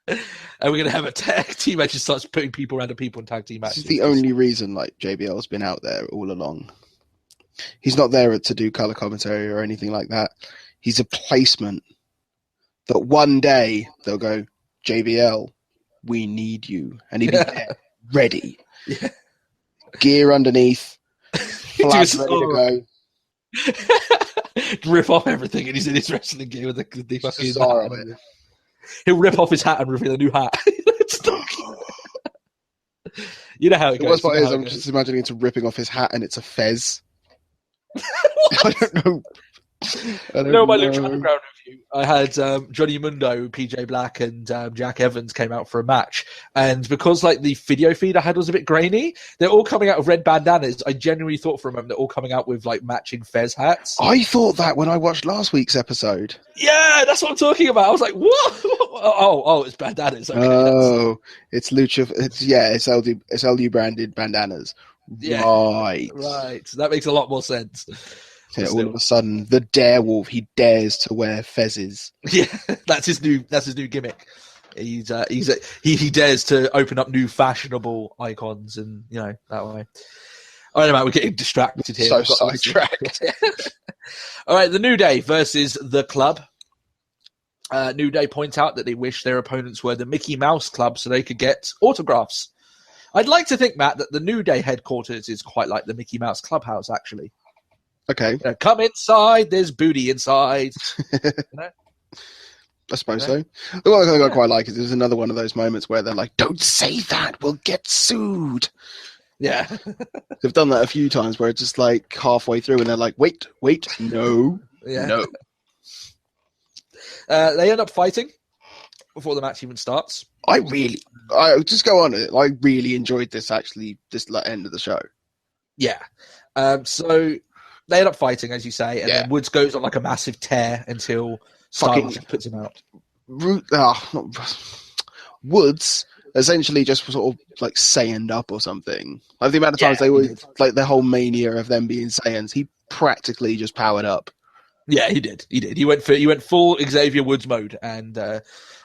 And we're going to have a tag team match. Just starts putting people around the people in tag team matches. This is the only reason JBL's been out there all along. He's not there to do color commentary or anything like that. He's a placement that one day they'll go, "JBL, we need you." And he'll be there, ready. Yeah. Gear underneath. Flags ready to go. Rip off everything, and he's in his wrestling gear with the fucking hat. He'll rip off his hat and reveal a new hat. You know how it goes. The worst part is I'm just imagining it's ripping off his hat and it's a fez. I don't know. My Lucha Underground review, I had Johnny Mundo, PJ Black, and Jack Evans came out for a match. And because the video feed I had was a bit grainy, they're all coming out with red bandanas. I genuinely thought for a moment they're all coming out with matching fez hats. I thought that when I watched last week's episode. Yeah, that's what I'm talking about. I was like, what? Oh, it's bandanas. Okay, oh, it's Lucha. It's LU branded bandanas. Yeah, right. That makes a lot more sense. Yeah, all of a sudden, the Darewolf, he dares to wear fezzes. Yeah, that's his new gimmick. He dares to open up new fashionable icons, and that way. All right, Matt, we're getting distracted here. So sidetracked. All right, the New Day versus the Club. New Day point out that they wish their opponents were the Mickey Mouse Club so they could get autographs. I'd like to think, Matt, that the New Day headquarters is quite like the Mickey Mouse Clubhouse, actually. Okay. Come inside, there's booty inside. I suppose so. The one thing I quite like is there's another one of those moments where they're like, "Don't say that, we'll get sued." Yeah. They've done that a few times where it's just halfway through and they're like, wait, no, no. They end up fighting before the match even starts. I just go on it. I really enjoyed this end of the show. Yeah. So they end up fighting, as you say, and then Woods goes on a massive tear until Styles puts him out. Woods essentially just sort of Saiyanned up or something. The amount of times they were the whole mania of them being Saiyans, he practically just powered up. Yeah, he did. He went full Xavier Woods mode, and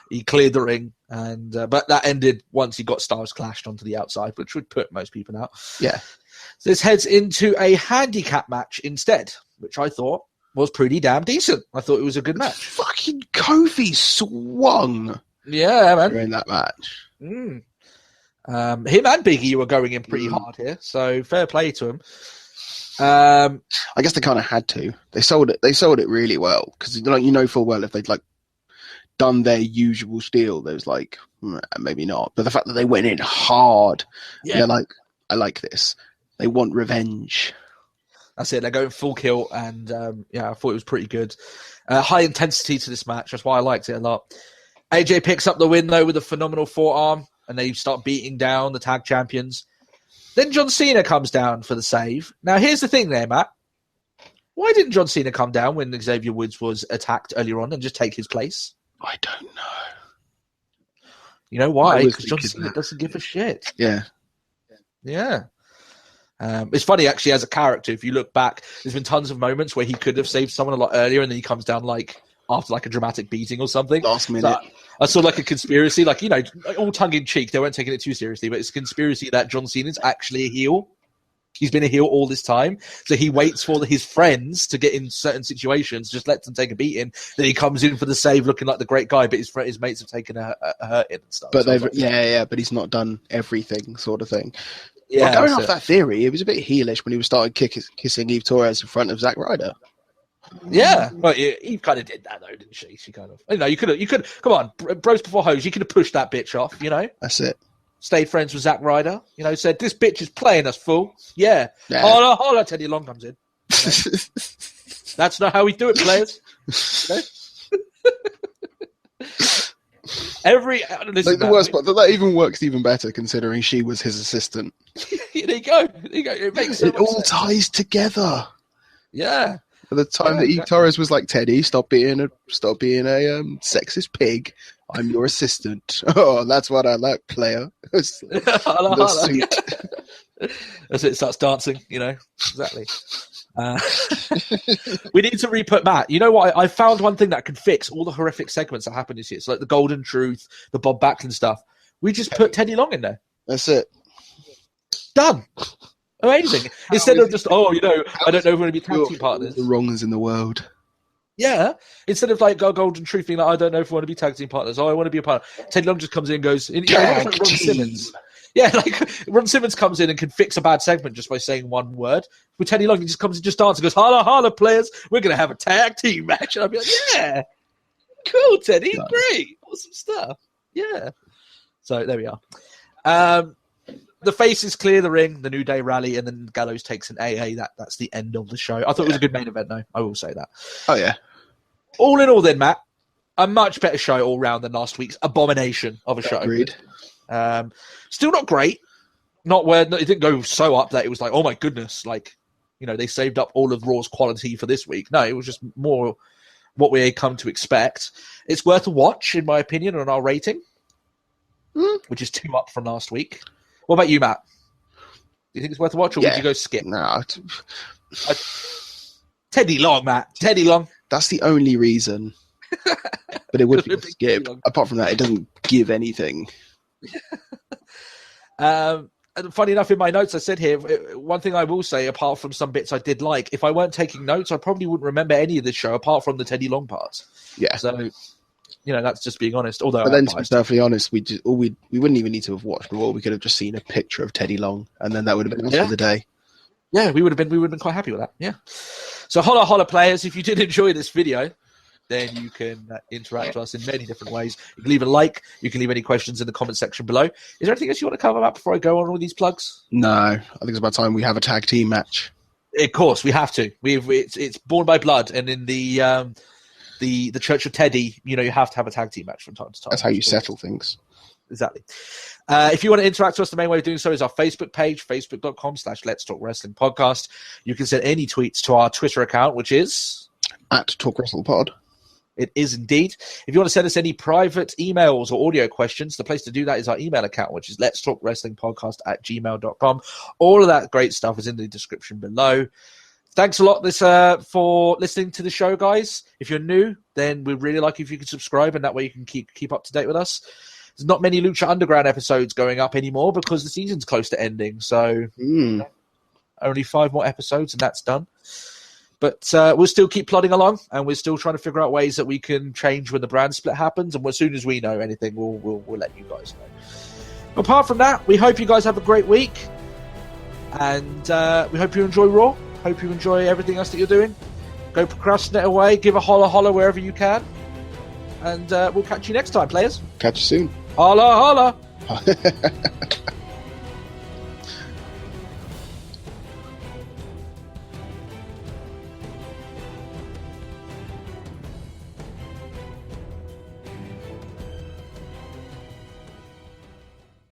he cleared the ring. And but that ended once he got Styles clashed onto the outside, which would put most people out. Yeah. So this heads into a handicap match instead, which I thought was pretty damn decent. I thought it was a good match. Fucking Kofi swung. Yeah, man. During that match. Him and Biggie were going in pretty hard here, so fair play to him. I guess they kind of had to. They sold it really well because full well if they'd done their usual steal, there was maybe not. But the fact that they went in hard, they're I like this. They want revenge. That's it. They're going full kill, and I thought it was pretty good. High intensity to this match. That's why I liked it a lot. AJ picks up the win though with a phenomenal forearm, and they start beating down the tag champions. Then John Cena comes down for the save. Now here's the thing there, Matt. Why didn't John Cena come down when Xavier Woods was attacked earlier on and just take his place? I don't know. You know why? Because John Cena doesn't give a shit. Yeah. Yeah. It's funny, actually, as a character, if you look back, there's been tons of moments where he could have saved someone a lot earlier and then he comes down after a dramatic beating or something. Last minute. I saw like a conspiracy, like, you know, all tongue in cheek. They weren't taking it too seriously, but it's a conspiracy that John Cena's actually a heel. He's been a heel all this time. So he waits for his friends to get in certain situations, just lets them take a beating. Then he comes in for the save looking like the great guy, but his mates have taken a hurt in and stuff. But so but he's not done everything, sort of thing. Yeah, Well, going off that theory, it was a bit heelish when he was started kissing Eve Torres in front of Zack Ryder. Yeah, well, Eve kind of did that though, didn't she? She kind of, you know, you could. Come on, bros before hoes. You could have pushed that bitch off, you know. That's it. Stayed friends with Zack Ryder, you know. Said this bitch is playing us, fool. Yeah, holla holla. Teddy Long comes in. You know? That's not how we do it, players. The worst part, that even works even better considering she was his assistant. There you go. It makes it all sense. ties together. Yeah. At the time that Eve Torres was like, Teddy, stop being a sexist pig. I'm your assistant. Oh, that's what I like, player. That's it. Starts dancing, you know. Exactly. We need to re-put Matt. You know what? I found one thing that can fix all the horrific segments that happen this year. So like the Golden Truth, the Bob Backlund stuff. We just put Teddy Long in there. That's it. Done. Amazing. Instead of just, you know, I don't know if we're going to be tag team partners. The wrongs in the world. Yeah. Instead of like Golden Truth being like, I don't know if we want to be tag team partners. Oh, I want to be a partner. Teddy Long just comes in and goes, like Ron Simmons. Yeah, like Ron Simmons comes in and can fix a bad segment just by saying one word. With Teddy Long, he just comes and just dances and goes, holla, holla, players. We're going to have a tag team match. And I'll be like, yeah. Cool, Teddy. Yeah. Great. Awesome stuff. Yeah. So there we are. The face is clear the ring, the New Day rally, and then Gallows takes an AA. That's the end of the show. I thought it was a good main event, though. I will say that. Oh, yeah. All in all, then, Matt, a much better show all round than last week's abomination of a show. Agreed. Still not great. Not where it didn't go so up that it was like, oh my goodness, like, you know, they saved up all of Raw's quality for this week. No, it was just more what we come to expect. It's worth a watch, in my opinion, on our rating, which is 2 up from last week. What about you, Matt? Do you think it's worth a watch, or would you go skip? No. Teddy Long, Matt. Teddy Long. That's the only reason. But it would be a skip. Apart from that, it doesn't give anything. And funny enough, in my notes, I said here, one thing I will say, apart from some bits I did like, if I weren't taking notes, I probably wouldn't remember any of this show, apart from the Teddy Long parts. Yeah. So, you know, that's just being honest. Although, but then to be perfectly honest, we wouldn't even need to have watched Raw. We could have just seen a picture of Teddy Long, and then that would have been us for the day. Yeah, we would have been quite happy with that. Yeah. So, holla holla, players! If you did enjoy this video, then you can interact with us in many different ways. You can leave a like. You can leave any questions in the comment section below. Is there anything else you want to cover up before I go on all these plugs? No, I think it's about time we have a tag team match. Of course, we have to. It's born by blood, and in the Church of Teddy, you know, you have to have a tag team match from time to time. That's how you settle things. Exactly. If you want to interact with us, the main way of doing so is our Facebook page, facebook.com/Let's Talk Wrestling Podcast. You can send any tweets to our Twitter account, which is @TalkWrestlePod. It is indeed. If you want to send us any private emails or audio questions, the place to do that is our email account, which is letstalkwrestlingpodcast@gmail.com. All of that great stuff is in the description below. Thanks a lot for listening to the show, guys. If you're new, then we'd really like if you could subscribe, and that way you can keep up to date with us. There's not many Lucha Underground episodes going up anymore because the season's close to ending. So only 5 more episodes, and that's done. But we'll still keep plodding along, and we're still trying to figure out ways that we can change when the brand split happens. And as soon as we know anything, we'll let you guys know. Apart from that, we hope you guys have a great week, and we hope you enjoy Raw. Hope you enjoy everything else that you're doing. Go procrastinate away, give a holla holla wherever you can, and we'll catch you next time, players. Catch you soon. Holla holla.